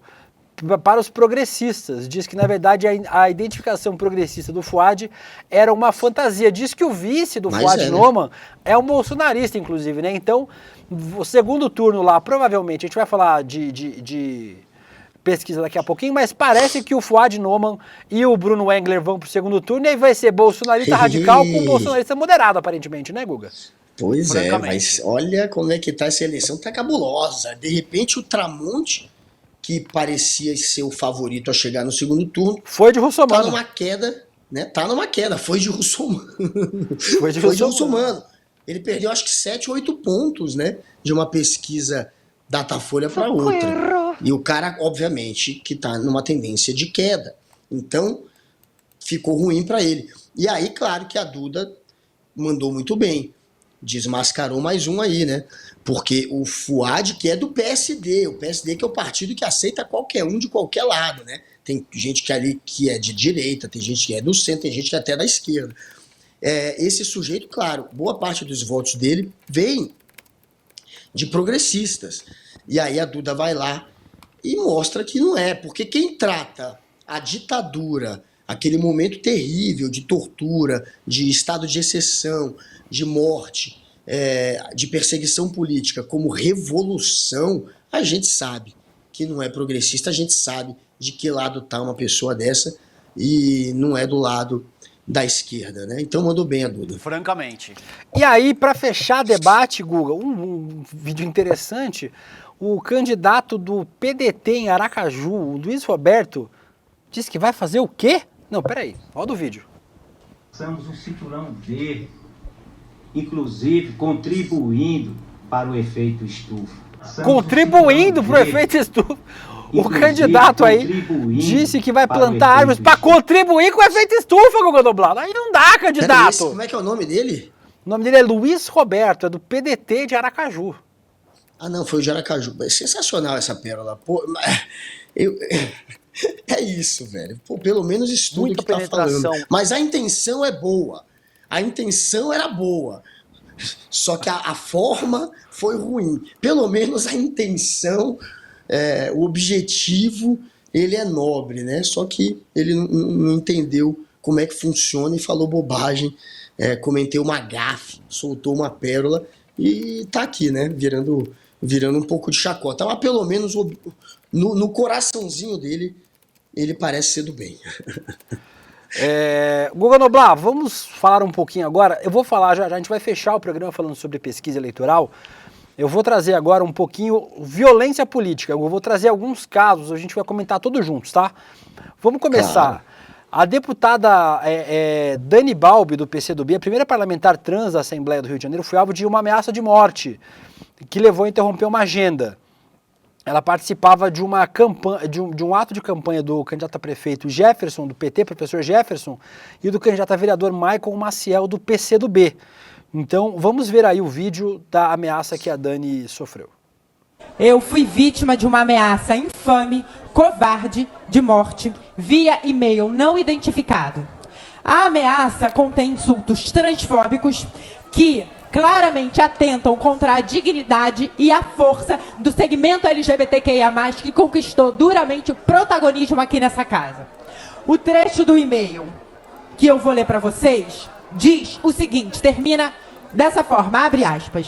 para os progressistas. Diz que, na verdade, a identificação progressista do Fuad era uma fantasia. Diz que o vice do Fuad Noman é um bolsonarista, inclusive, né? Então, o segundo turno lá, provavelmente, a gente vai falar de pesquisa daqui a pouquinho, mas parece que o Fuad Noman e o Bruno Engler vão pro segundo turno e aí vai ser bolsonarista radical com bolsonarista moderado, aparentemente, né, Guga? Pois é, mas olha como é que tá essa eleição, tá cabulosa. De repente o Tramonte, que parecia ser o favorito a chegar no segundo turno, foi de Russomano. Tá numa queda, né? Tá numa queda, foi de Russomano. Foi de Russomano. Ele perdeu acho que 7 ou 8 pontos, né? De uma pesquisa Datafolha para outra. E o cara, obviamente, que tá numa tendência de queda. Então, ficou ruim para ele. E aí, claro que a Duda mandou muito bem. Desmascarou mais um aí, né? Porque o Fuad, que é do PSD, o PSD que é o partido que aceita qualquer um de qualquer lado, né? Tem gente que ali que é de direita, tem gente que é do centro, tem gente que é até da esquerda. Esse sujeito, claro, boa parte dos votos dele vem de progressistas. E aí a Duda vai lá e mostra que não é, porque quem trata a ditadura, aquele momento terrível de tortura, de estado de exceção, de morte, de perseguição política como revolução, a gente sabe que não é progressista, a gente sabe de que lado está uma pessoa dessa e não é do lado da esquerda, né? Então mandou bem a Duda. Francamente. E aí, para fechar debate, Guga, um vídeo interessante, o candidato do PDT em Aracaju, o Luiz Roberto, disse que vai fazer o quê? Não, peraí, roda o vídeo. Somos um cinturão verde, inclusive contribuindo para o efeito estufa. Contribuindo para o efeito estufa. O candidato aí disse que vai plantar árvores para contribuir com o efeito estufa, Guga Noblat. Aí não dá, candidato. Como é que é o nome dele? O nome dele é Luiz Roberto, é do PDT de Aracaju. Ah, não, foi o de Aracaju. É sensacional essa pérola. Pô, é isso, velho. Pô, pelo menos estuda o que tá falando. Mas a intenção é boa. A intenção era boa. Só que a forma foi ruim. Pelo menos a intenção, o objetivo, ele é nobre, né? Só que ele não entendeu como é que funciona e falou bobagem. Cometeu uma gafe, soltou uma pérola e tá aqui, né? Virando um pouco de chacota. Mas pelo menos no coraçãozinho dele, ele parece ser do bem. Guga Noblar, vamos falar um pouquinho agora. Eu vou falar, já a gente vai fechar o programa falando sobre pesquisa eleitoral. Eu vou trazer agora um pouquinho violência política. Eu vou trazer alguns casos, a gente vai comentar todos juntos, tá? Vamos começar. Claro. A deputada Dani Balbi, do PCdoB, a primeira parlamentar trans da Assembleia do Rio de Janeiro, foi alvo de uma ameaça de morte, que levou a interromper uma agenda. Ela participava de uma campanha, de um ato de campanha do candidato a prefeito Jefferson, do PT, professor Jefferson, e do candidato a vereador Michael Maciel, do PCdoB. Então, vamos ver aí o vídeo da ameaça que a Dani sofreu. Eu fui vítima de uma ameaça infame, covarde, de morte, via e-mail não identificado. A ameaça contém insultos transfóbicos que claramente atentam contra a dignidade e a força do segmento LGBTQIA+, que conquistou duramente o protagonismo aqui nessa casa. O trecho do e-mail que eu vou ler para vocês diz o seguinte, termina dessa forma, abre aspas.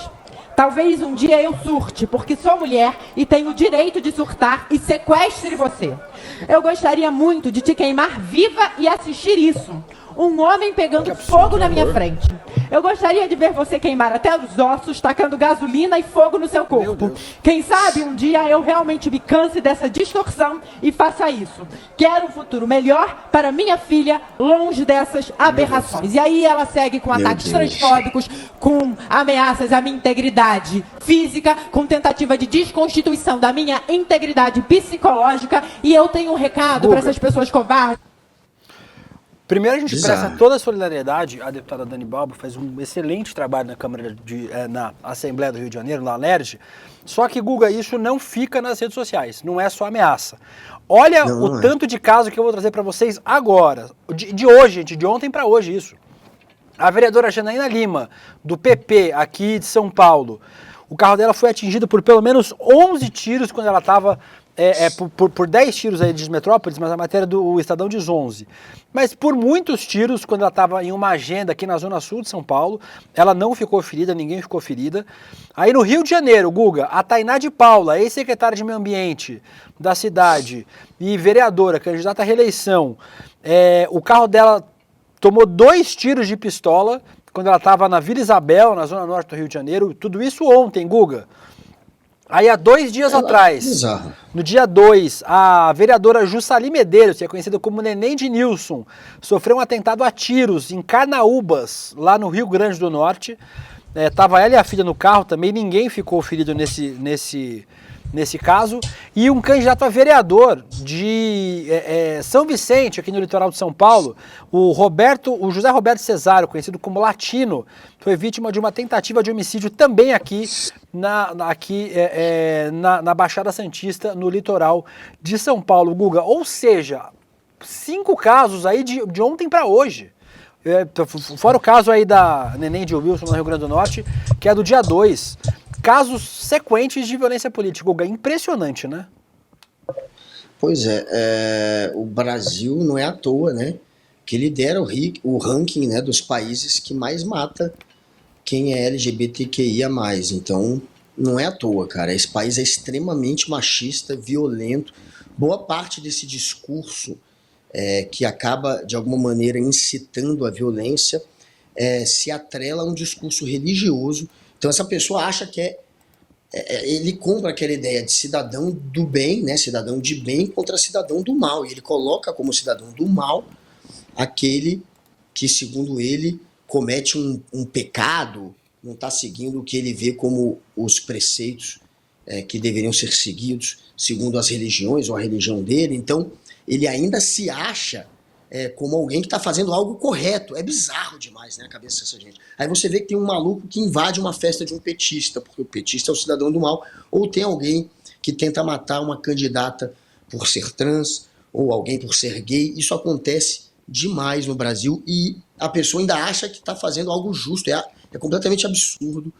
Talvez um dia eu surte, porque sou mulher e tenho o direito de surtar e sequestre você. Eu gostaria muito de te queimar viva e assistir isso. Um homem pegando fogo na minha frente. Eu gostaria de ver você queimar até os ossos, tacando gasolina e fogo no seu corpo. Quem sabe um dia eu realmente me canse dessa distorção e faça isso. Quero um futuro melhor para minha filha, longe dessas aberrações. E aí ela segue com ataques transfóbicos, com ameaças à minha integridade física, com tentativa de desconstituição da minha integridade psicológica. E eu tenho um recado para essas pessoas covardes. Primeiro a gente presta toda a solidariedade à deputada Dani Balbi, faz um excelente trabalho na Câmara na Assembleia do Rio de Janeiro, na Alerj. Só que, Guga, isso não fica nas redes sociais, não é só ameaça. Olha o tanto de caso que eu vou trazer para vocês agora, de hoje, gente, de ontem para hoje isso. A vereadora Janaína Lima, do PP, aqui de São Paulo, o carro dela foi atingido por pelo menos 11 tiros quando ela estava... por 10 tiros aí de Metrópolis, mas a matéria do Estadão diz 11. Mas por muitos tiros, quando ela estava em uma agenda aqui na Zona Sul de São Paulo, ela não ficou ferida, ninguém ficou ferida. Aí no Rio de Janeiro, Guga, a Tainá de Paula, ex-secretária de Meio Ambiente da cidade e vereadora, candidata à reeleição, o carro dela tomou 2 tiros de pistola quando ela estava na Vila Isabel, na Zona Norte do Rio de Janeiro, tudo isso ontem, Guga. Aí há 2 dias atrás, no dia 2, a vereadora Jussali Medeiros, que é conhecida como Neném de Nilson, sofreu um atentado a tiros em Carnaúbas, lá no Rio Grande do Norte. Tava ela e a filha no carro também, ninguém ficou ferido nesse caso. E um candidato a vereador de São Vicente, aqui no litoral de São Paulo, o José Roberto Cesário, conhecido como Latino, foi vítima de uma tentativa de homicídio também aqui na Baixada Santista, no litoral de São Paulo, Guga. Ou seja, 5 casos aí de ontem para hoje. Fora o caso aí da Neném de Wilson, no Rio Grande do Norte, que é do dia 2. Casos sequentes de violência política, Guga. Impressionante, né? Pois o Brasil não é à toa, né? Que lidera o ranking, né, dos países que mais mata quem é LGBTQIA+. Então, não é à toa, cara. Esse país é extremamente machista, violento. Boa parte desse discurso que acaba, de alguma maneira, incitando a violência, se atrela a um discurso religioso. Então essa pessoa acha que ele compra aquela ideia de cidadão do bem, né, cidadão de bem contra cidadão do mal, e ele coloca como cidadão do mal aquele que, segundo ele, comete um pecado, não está seguindo o que ele vê como os preceitos que deveriam ser seguidos segundo as religiões ou a religião dele. Então ele ainda se acha como alguém que está fazendo algo correto. É bizarro demais, né, a cabeça dessa gente. Aí você vê que tem um maluco que invade uma festa de um petista, porque o petista é o cidadão do mal, ou tem alguém que tenta matar uma candidata por ser trans, ou alguém por ser gay. Isso acontece demais no Brasil e a pessoa ainda acha que está fazendo algo justo. É completamente absurdo.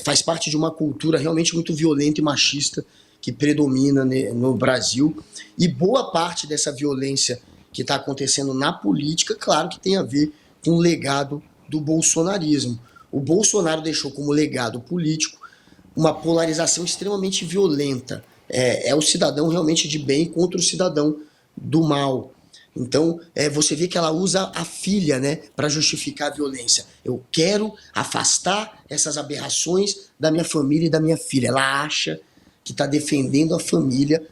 Faz parte de uma cultura realmente muito violenta e machista que predomina no Brasil, e boa parte dessa violência que está acontecendo na política, claro que tem a ver com o legado do bolsonarismo. O Bolsonaro deixou como legado político uma polarização extremamente violenta. É o cidadão realmente de bem contra o cidadão do mal. Então, você vê que ela usa a filha, né, para justificar a violência. Eu quero afastar essas aberrações da minha família e da minha filha. Ela acha que está defendendo a família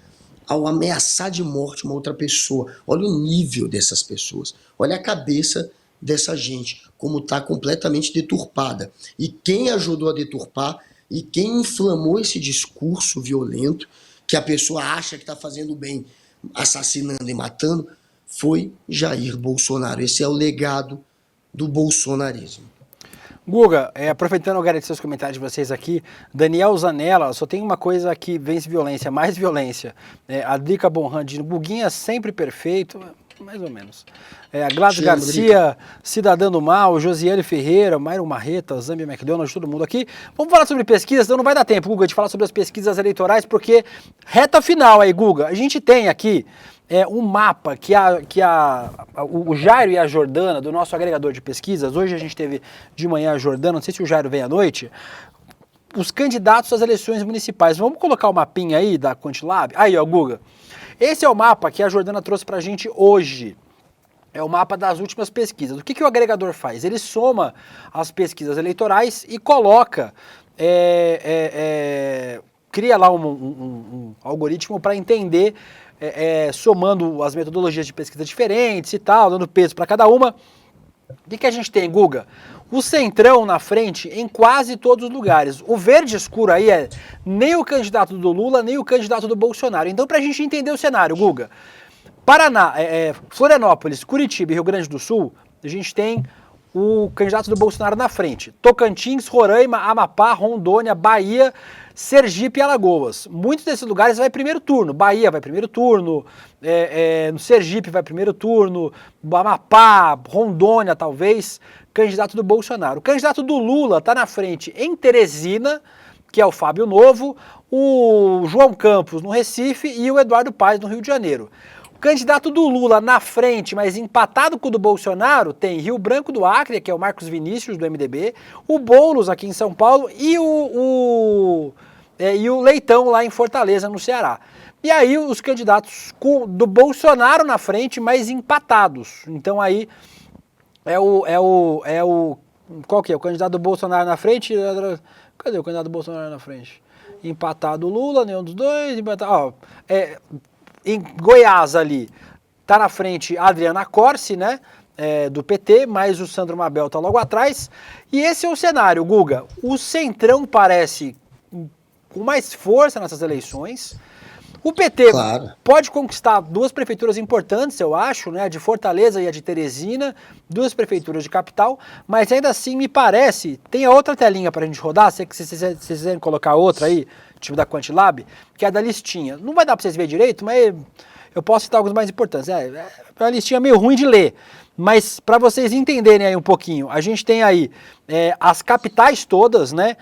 ao ameaçar de morte uma outra pessoa. Olha o nível dessas pessoas. Olha a cabeça dessa gente, como está completamente deturpada. E quem ajudou a deturpar e quem inflamou esse discurso violento, que a pessoa acha que está fazendo bem, assassinando e matando, foi Jair Bolsonaro. Esse é o legado do bolsonarismo. Guga, aproveitando agradecer os comentários de vocês aqui, Daniel Zanella, só tem uma coisa que vence violência, mais violência. A Drica Bonhan diz, Guguinha sempre perfeito, mais ou menos. A Gladys Garcia, Cidadã do Mal, Josiane Ferreira, Myron Marreta, Zambi McDonald, todo mundo aqui. Vamos falar sobre pesquisas, então não vai dar tempo, Guga, de falar sobre as pesquisas eleitorais, porque reta final aí, Guga, a gente tem aqui um mapa que o Jairo e a Jordana, do nosso agregador de pesquisas, hoje a gente teve de manhã a Jordana, não sei se o Jairo vem à noite, os candidatos às eleições municipais. Vamos colocar o mapinha aí da Quantilab? Aí, ó, Guga. Esse é o mapa que a Jordana trouxe pra gente hoje. É o mapa das últimas pesquisas. O que o agregador faz? Ele soma as pesquisas eleitorais e coloca, cria lá um algoritmo para entender, somando as metodologias de pesquisa diferentes e tal, dando peso para cada uma. O que a gente tem, Guga? O centrão na frente em quase todos os lugares. O verde escuro aí é nem o candidato do Lula, nem o candidato do Bolsonaro. Então, para a gente entender o cenário, Guga, Paraná, Florianópolis, Curitiba e Rio Grande do Sul, a gente tem o candidato do Bolsonaro na frente. Tocantins, Roraima, Amapá, Rondônia, Bahia, Sergipe e Alagoas. Muitos desses lugares vai primeiro turno. Bahia vai primeiro turno, no Sergipe vai primeiro turno, Amapá, Rondônia talvez, candidato do Bolsonaro. O candidato do Lula está na frente em Teresina, que é o Fábio Novo, o João Campos no Recife e o Eduardo Paes no Rio de Janeiro. O candidato do Lula na frente, mas empatado com o do Bolsonaro, tem Rio Branco do Acre, que é o Marcos Vinícius do MDB, o Boulos aqui em São Paulo e o Leitão lá em Fortaleza, no Ceará. E aí os candidatos do Bolsonaro na frente, mas empatados. Então aí qual que é? O candidato do Bolsonaro na frente? Cadê o candidato do Bolsonaro na frente? Empatado o Lula, nenhum dos dois, empatado. Em Goiás ali, tá na frente a Adriana Corsi, né, do PT, mas o Sandro Mabel tá logo atrás. E esse é o cenário, Guga. O Centrão parece com mais força nessas eleições. O PT pode conquistar duas prefeituras importantes, eu acho, né, a de Fortaleza e a de Teresina, duas prefeituras de capital, mas ainda assim me parece, tem a outra telinha pra gente rodar, se vocês quiserem colocar outra aí, time da Quantilab, que é a da listinha. Não vai dar pra vocês verem direito, mas eu posso citar alguns mais importantes. É uma listinha meio ruim de ler, mas para vocês entenderem aí um pouquinho, a gente tem aí as capitais todas, né?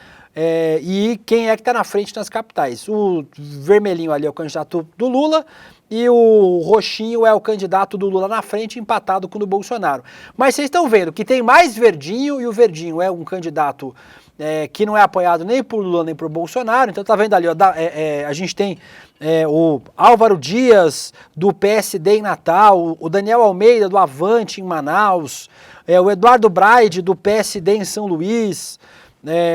E quem é que está na frente nas capitais? O vermelhinho ali é o candidato do Lula e o roxinho é o candidato do Lula na frente, empatado com o do Bolsonaro. Mas vocês estão vendo que tem mais verdinho e o verdinho é um candidato que não é apoiado nem por Lula nem por Bolsonaro. Então tá vendo ali, ó, a gente tem o Álvaro Dias do PSD em Natal, o Daniel Almeida do Avante em Manaus, o Eduardo Braide do PSD em São Luís,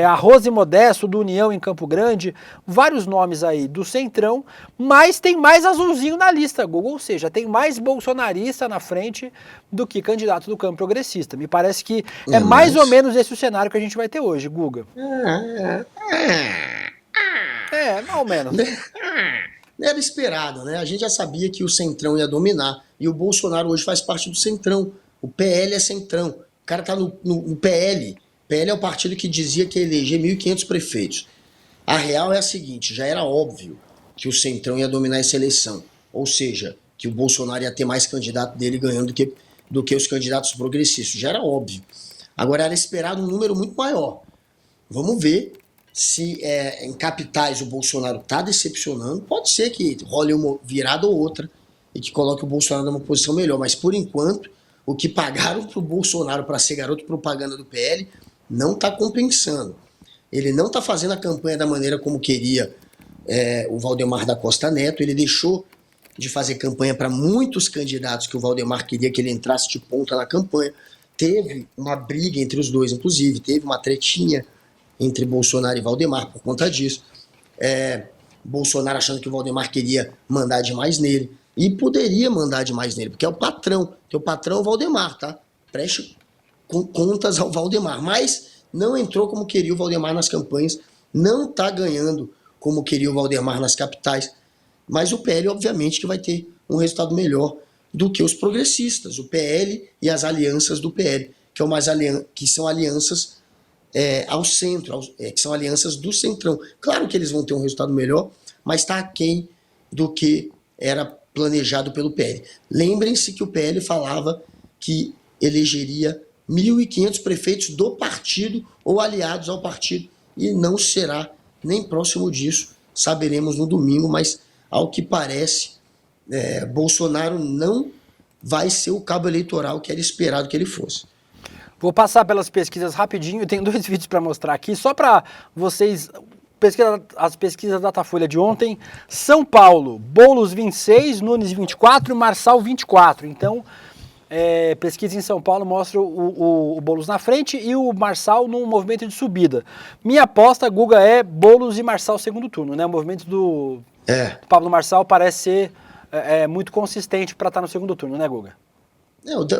a Rose Modesto do União em Campo Grande, vários nomes aí do Centrão, mas tem mais azulzinho na lista, Google, ou seja, tem mais bolsonarista na frente do que candidato do campo progressista. Me parece que é mais ou menos esse o cenário que a gente vai ter hoje, Guga. Mais ou menos. Era esperado, né? A gente já sabia que o Centrão ia dominar, e o Bolsonaro hoje faz parte do Centrão. O PL é Centrão. O cara tá no PL. PL é o partido que dizia que ia eleger 1.500 prefeitos. A real é a seguinte, já era óbvio que o Centrão ia dominar essa eleição. Ou seja, que o Bolsonaro ia ter mais candidato dele ganhando do que os candidatos progressistas. Já era óbvio. Agora era esperado um número muito maior. Vamos ver se em capitais o Bolsonaro está decepcionando. Pode ser que role uma virada ou outra e que coloque o Bolsonaro numa posição melhor. Mas por enquanto, o que pagaram para o Bolsonaro para ser garoto propaganda do PL não está compensando. Ele não está fazendo a campanha da maneira como queria o Valdemar da Costa Neto. Ele deixou de fazer campanha para muitos candidatos que o Valdemar queria que ele entrasse de ponta na campanha. Teve uma briga entre os dois, inclusive, teve uma tretinha entre Bolsonaro e Valdemar por conta disso. Bolsonaro achando que o Valdemar queria mandar demais nele, e poderia mandar demais nele, porque é o patrão. Teu patrão é o Valdemar, tá? Preste contas ao Valdemar, mas não entrou como queria o Valdemar nas campanhas, não está ganhando como queria o Valdemar nas capitais, mas o PL, obviamente, que vai ter um resultado melhor do que os progressistas, o PL e as alianças do PL, que são alianças ao centro, que são alianças do centrão. Claro que eles vão ter um resultado melhor, mas está aquém do que era planejado pelo PL. Lembrem-se que o PL falava que elegeria 1.500 prefeitos do partido ou aliados ao partido, e não será nem próximo disso, saberemos no domingo, mas ao que parece, Bolsonaro não vai ser o cabo eleitoral que era esperado que ele fosse. Vou passar pelas pesquisas rapidinho, tem 2 vídeos para mostrar aqui, só para vocês... As pesquisas Datafolha de ontem, São Paulo, Boulos 26, Nunes 24, Marçal 24. Então, pesquisa em São Paulo mostra o Boulos na frente e o Marçal num movimento de subida. Minha aposta, Guga, é Boulos e Marçal segundo turno, né? O movimento do Pablo Marçal parece ser muito consistente para estar no segundo turno, né, Guga?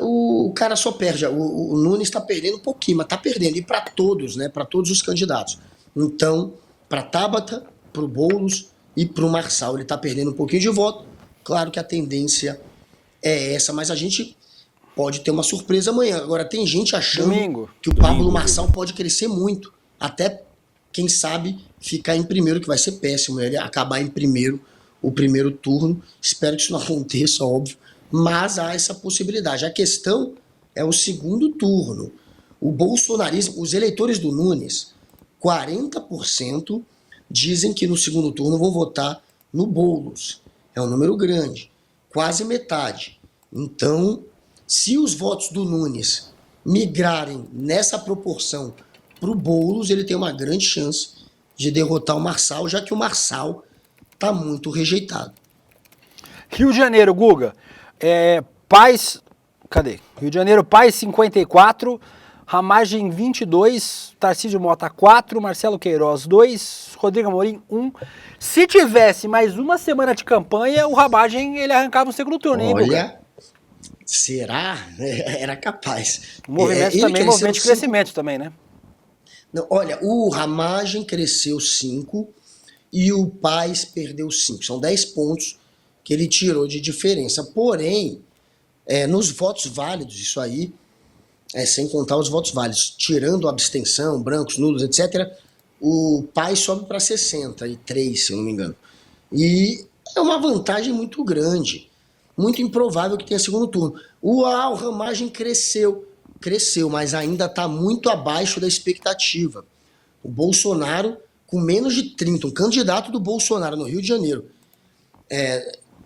O cara só perde, o Nunes está perdendo um pouquinho, mas está perdendo, e para todos, né? Para todos os candidatos. Então, para Tabata, para o Boulos e para o Marçal, ele está perdendo um pouquinho de voto. Claro que a tendência é essa, mas a gente pode ter uma surpresa amanhã. Agora, tem gente achando que o Pablo Marçal pode crescer muito, até, quem sabe, ficar em primeiro, que vai ser péssimo, ele acabar em primeiro o primeiro turno. Espero que isso não aconteça, óbvio, mas há essa possibilidade. A questão é o segundo turno. O bolsonarismo, os eleitores do Nunes, 40% dizem que no segundo turno vão votar no Boulos. É um número grande, quase metade. Então, se os votos do Nunes migrarem nessa proporção para o Boulos, ele tem uma grande chance de derrotar o Marçal, já que o Marçal está muito rejeitado. Rio de Janeiro, Guga. Paz... Cadê? Rio de Janeiro, Paz 54... Ramagem 22, Tarcísio Mota 4, Marcelo Queiroz 2, Rodrigo Amorim 1. Se tivesse mais uma semana de campanha, o Ramagem ele arrancava o segundo turno, hein, Olha, será? Era capaz. O movimento também, movimento de crescimento também, né? Não, olha, o Ramagem cresceu 5 e o Paz perdeu 5. São 10 pontos que ele tirou de diferença. Porém, nos votos válidos, isso aí... sem contar os votos válidos, tirando a abstenção, brancos, nulos, etc., o Paz sobe para 63, se eu não me engano. E é uma vantagem muito grande, muito improvável que tenha segundo turno. O Ramagem cresceu, mas ainda está muito abaixo da expectativa. O Bolsonaro, com menos de 30, um candidato do Bolsonaro no Rio de Janeiro,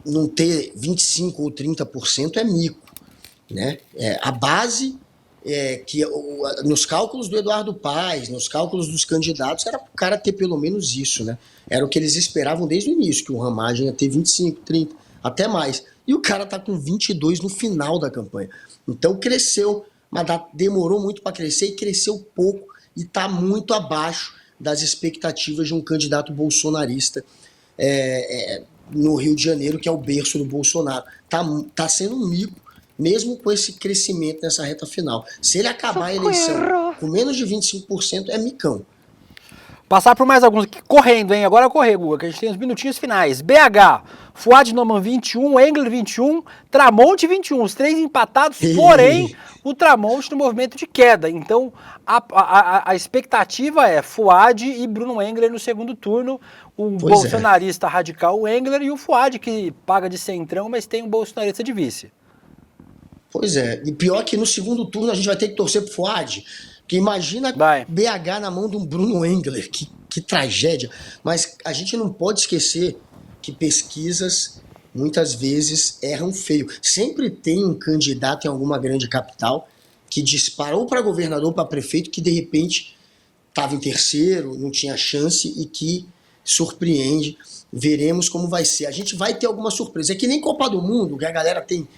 não ter 25% ou 30% é mico, né? A base... que nos cálculos do Eduardo Paes, nos cálculos dos candidatos, era para o cara ter pelo menos isso, né? Era o que eles esperavam desde o início, que o Ramagem ia ter 25, 30, até mais. E o cara tá com 22 no final da campanha. Então cresceu, mas demorou muito para crescer e cresceu pouco e está muito abaixo das expectativas de um candidato bolsonarista no Rio de Janeiro, que é o berço do Bolsonaro. Tá sendo um mico, mesmo com esse crescimento nessa reta final. Se ele acabar a eleição com menos de 25%, é micão. Passar por mais alguns aqui, correndo, hein? Agora correr, Guga, que a gente tem os minutinhos finais. BH, Fuad Noman 21, Engler 21, Tramonte 21, os 3 empatados, porém, o Tramonte no movimento de queda. Então, a expectativa é Fuad e Bruno Engler no segundo turno, o bolsonarista radical, o Engler, e o Fuad, que paga de centrão, mas tem um bolsonarista de vice. Pois é, e pior que no segundo turno a gente vai ter que torcer pro Fuad, porque imagina BH na mão de um Bruno Engler, que tragédia. Mas a gente não pode esquecer que pesquisas muitas vezes erram feio. Sempre tem um candidato em alguma grande capital que dispara ou para governador ou para prefeito, que de repente estava em terceiro, não tinha chance e que surpreende. Veremos como vai ser. A gente vai ter alguma surpresa. É que nem Copa do Mundo, que a galera tem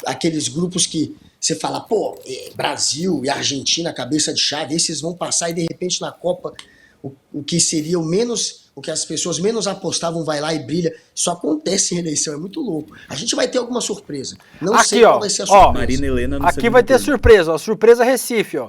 aqueles grupos que você fala, pô, Brasil e Argentina, cabeça de chave, esses vão passar e de repente na Copa o que seria o que as pessoas menos apostavam vai lá e brilha. Isso acontece em eleição, é muito louco. A gente vai ter alguma surpresa. Não aqui, sei qual vai ser a surpresa. Marina Helena no aqui vai ter surpresa, ó. Surpresa Recife, ó.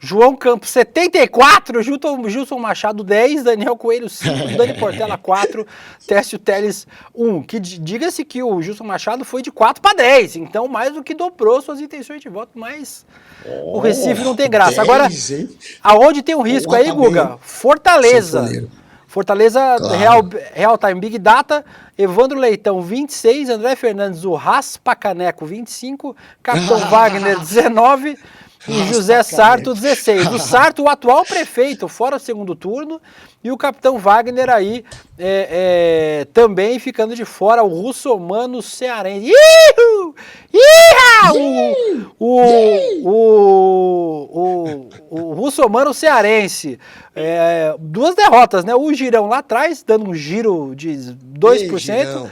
João Campos, 74, Gilson Machado, 10, Daniel Coelho, 5, Dani Portela, 4, Técio Teles, 1. Que diga-se que o Gilson Machado foi de 4 para 10, então mais do que dobrou suas intenções de voto, mas o Recife não tem graça. 10, agora, hein? aonde tem um risco aí, Guga? Fortaleza. Fortaleza, Real Time Big Data, Evandro Leitão, 26, André Fernandes, o Raspa Caneco, 25, Capitão Wagner, 19... E José Sarto, 16. O Sarto, o atual prefeito, fora o segundo turno. E o capitão Wagner aí também ficando de fora. O russomano cearense. Ihu! O russomano cearense. 2 derrotas, né? O Girão lá atrás, dando um giro de 2%.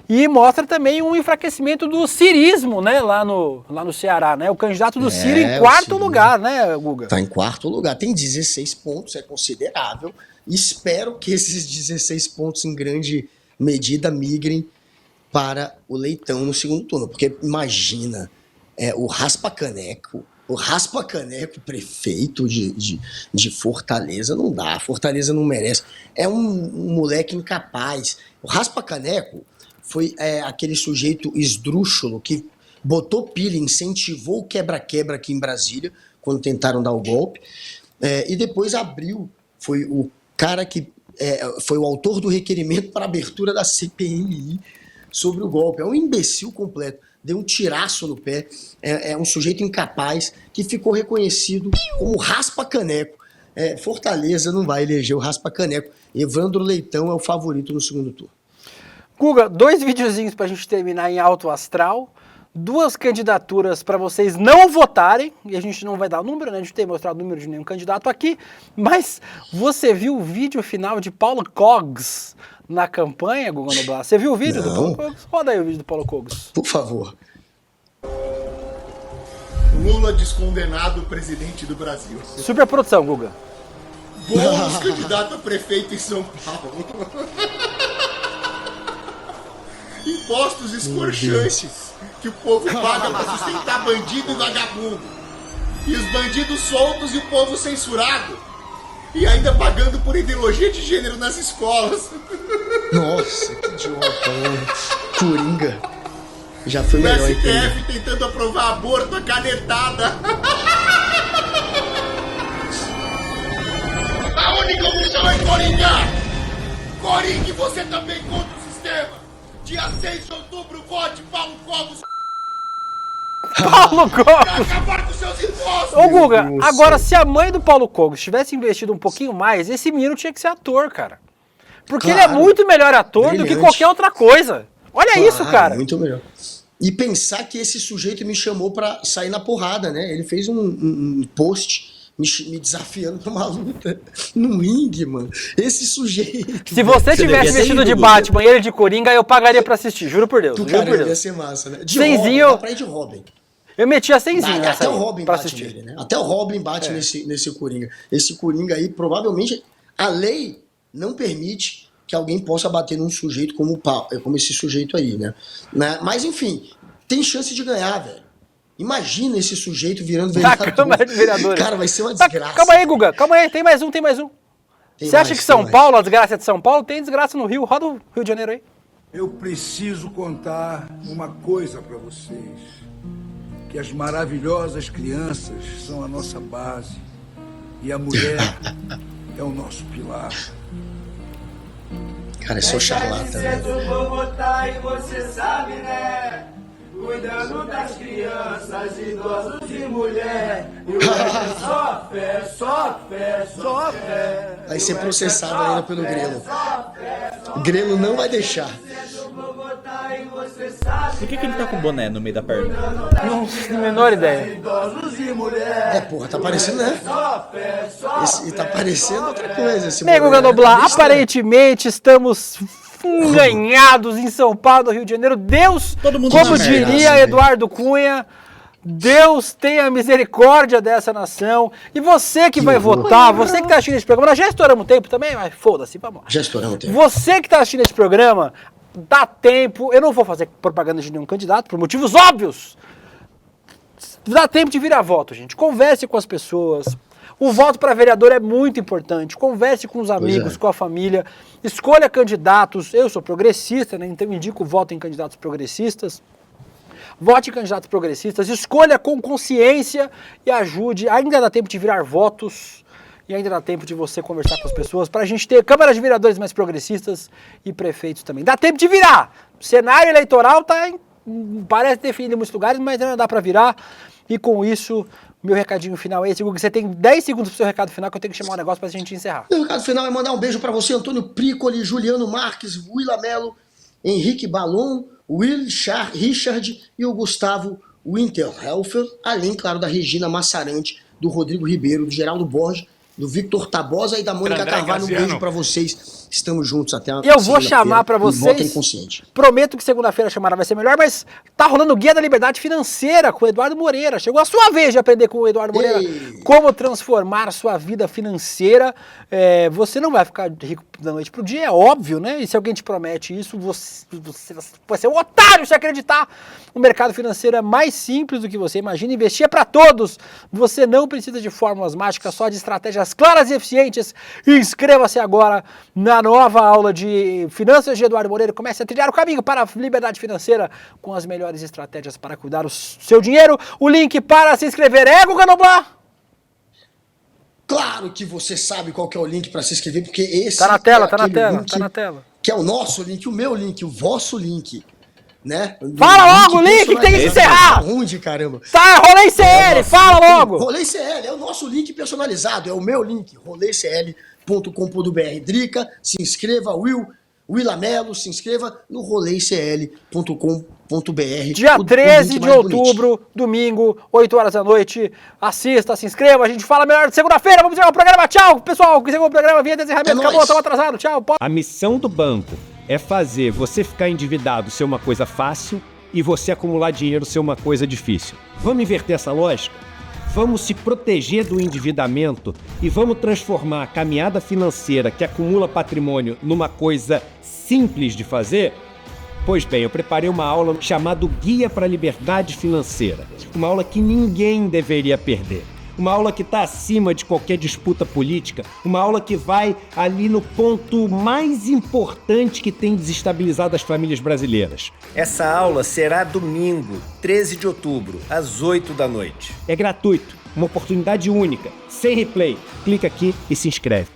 E mostra também um enfraquecimento do cirismo, né, lá no Ceará, né? O candidato do Ciro em 4º lugar, né, Guga? Tá em 4º lugar, tem 16 pontos, é considerável. Espero que esses 16 pontos em grande medida migrem para o Leitão no segundo turno, porque imagina, o Raspa Caneco, prefeito de Fortaleza, não dá, Fortaleza não merece. É um moleque incapaz. O Raspa Caneco foi aquele sujeito esdrúxulo que botou pilha, incentivou o quebra-quebra aqui em Brasília, quando tentaram dar o golpe, e depois abriu, foi o cara que foi o autor do requerimento para a abertura da CPMI sobre o golpe. É um imbecil completo, deu um tiraço no pé, é um sujeito incapaz que ficou reconhecido como Raspa Caneco. Fortaleza não vai eleger o Raspa Caneco. Evandro Leitão é o favorito no segundo turno. Guga, 2 videozinhos pra gente terminar em alto astral, 2 candidaturas para vocês não votarem, e a gente não vai dar o número, né? A gente não tem mostrado o número de nenhum candidato aqui, mas você viu o vídeo final de Paulo Cogos na campanha, Guga Noblar? Você viu o vídeo do Paulo Cogos? Roda aí o vídeo do Paulo Cogos. Por favor. Lula descondenado presidente do Brasil. Super produção, Guga. Boulos candidato a prefeito em São Paulo. Impostos escorchantes que o povo paga para sustentar bandido e vagabundo. E os bandidos soltos e o povo censurado. E ainda pagando por ideologia de gênero nas escolas. Nossa, que idiota, né? Coringa. Já foi melhor. O STF tentando aprovar aborto a canetada. A única opção é Coringa. Coringa, você também contra o sistema. Dia 6 de outubro, vote Paulo Cogos. Paulo Cogos! Acabar com seus impostos! Ô Guga, agora se a mãe do Paulo Cogos tivesse investido um pouquinho mais, esse menino tinha que ser ator, cara. Porque ele é muito melhor ator do que qualquer outra coisa. Olha isso, cara. Muito melhor. E pensar que esse sujeito me chamou pra sair na porrada, né? Ele fez um post me desafiando pra uma luta no ringue, mano. Esse sujeito... Se você tivesse vestido de Batman e ele de Coringa, eu pagaria pra assistir, juro por Deus. Juro por Deus. Ia ser massa, né? De Robin, dá pra ir de Robin. Eu metia 100zinho até o Robin bate assistir. Nele, né? Até o Robin bate nesse Coringa. Esse Coringa aí, provavelmente, a lei não permite que alguém possa bater num sujeito como esse sujeito aí, né? Mas, enfim, tem chance de ganhar, velho. Imagina esse sujeito virando vereador. Na Câmara de Vereadores. Cara, vai ser uma desgraça. Calma aí, Guga. Calma aí. Tem mais um. Você acha que São Paulo, a desgraça é de São Paulo? Tem desgraça no Rio. Roda o Rio de Janeiro aí. Eu preciso contar uma coisa pra vocês. Que as maravilhosas crianças são a nossa base. E a mulher é o nosso pilar. Cara, eu sou charlatão. Eu vou votar e você sabe, né? Cuidando das crianças, idosos e mulher. E o resto só fé, só fé, só fé. Vai ser processado ainda pelo Grelo. O Grelo não vai deixar. Eu vou votar e você Por que ele tá com boné no meio da perna? Não tenho a menor ideia. Porra, tá parecendo, né? E tá parecendo outra coisa. Esse Nego boné, Ganoblar, né? aparentemente estamos enganhados em São Paulo, Rio de Janeiro. Deus, como diria Eduardo Cunha, Deus tenha misericórdia dessa nação. E você que vai votar, você que tá assistindo esse programa, nós já estouramos o tempo também, mas foda-se, vamos lá. Já estouramos o tempo. Você que tá assistindo esse programa, dá tempo, eu não vou fazer propaganda de nenhum candidato, por motivos óbvios. Dá tempo de virar voto, gente. Converse com as pessoas. O voto para vereador é muito importante. Converse com os amigos, com a família. Escolha candidatos. Eu sou progressista, né? Então indico o voto em candidatos progressistas. Vote em candidatos progressistas. Escolha com consciência e ajude. Ainda dá tempo de virar votos. E ainda dá tempo de você conversar com as pessoas para a gente ter câmaras de vereadores mais progressistas e prefeitos também. Dá tempo de virar. O cenário eleitoral parece definido em muitos lugares, mas ainda dá para virar. E com isso, meu recadinho final é esse. Guga, você tem 10 segundos pro seu recado final, que eu tenho que chamar um negócio pra gente encerrar. Meu recado final é mandar um beijo pra você, Antônio Pricoli, Juliano Marques, Willa Mello, Henrique Balon, Will Richard e o Gustavo Winterhelfer, além, claro, da Regina Massarante, do Rodrigo Ribeiro, do Geraldo Borges, do Victor Tabosa e da Mônica Carvalho. Um beijo pra vocês. Estamos juntos até a Eu vou chamar pra vocês. Votem consciente. Prometo que segunda-feira a chamada vai ser melhor, mas tá rolando o Guia da Liberdade Financeira com o Eduardo Moreira. Chegou a sua vez de aprender com o Eduardo Moreira como transformar sua vida financeira. Você não vai ficar rico da noite pro dia, é óbvio, né? E se alguém te promete isso, você vai ser um otário se acreditar. O mercado financeiro é mais simples do que você imagina. Investir é pra todos. Você não precisa de fórmulas mágicas, só de estratégias claras e eficientes. Inscreva-se agora na nova aula de Finanças de Eduardo Moreira. Comece a trilhar o caminho para a liberdade financeira com as melhores estratégias para cuidar do seu dinheiro. O link para se inscrever é Guga Noblar. Claro que você sabe qual que é o link para se inscrever, porque esse tá na tela, é tá na tela, link tá na tela. Que é o nosso link, o meu link, o vosso link. Né? Fala logo o link que tem que encerrar! Ruim de caramba. Tá, Rolê CL, fala logo! Rolê CL é o nosso link personalizado, é o meu link, rolecl.com.br. Drica, se inscreva, Willa Mello, se inscreva no rolecl.com.br. Dia 13 de outubro, domingo, 8 horas da noite. Assista, se inscreva, a gente fala melhor de segunda-feira. Vamos encerrar o programa. Tchau, pessoal. Que encerrou o programa, vinha desencerramento, acabou, estamos atrasados. Tchau. A missão do banco é fazer você ficar endividado ser uma coisa fácil e você acumular dinheiro ser uma coisa difícil. Vamos inverter essa lógica? Vamos se proteger do endividamento e vamos transformar a caminhada financeira que acumula patrimônio numa coisa simples de fazer? Pois bem, eu preparei uma aula chamada Guia para a Liberdade Financeira. Uma aula que ninguém deveria perder. Uma aula que está acima de qualquer disputa política. Uma aula que vai ali no ponto mais importante que tem desestabilizado as famílias brasileiras. Essa aula será domingo, 13 de outubro, às 8 da noite. É gratuito, uma oportunidade única, sem replay. Clica aqui e se inscreve.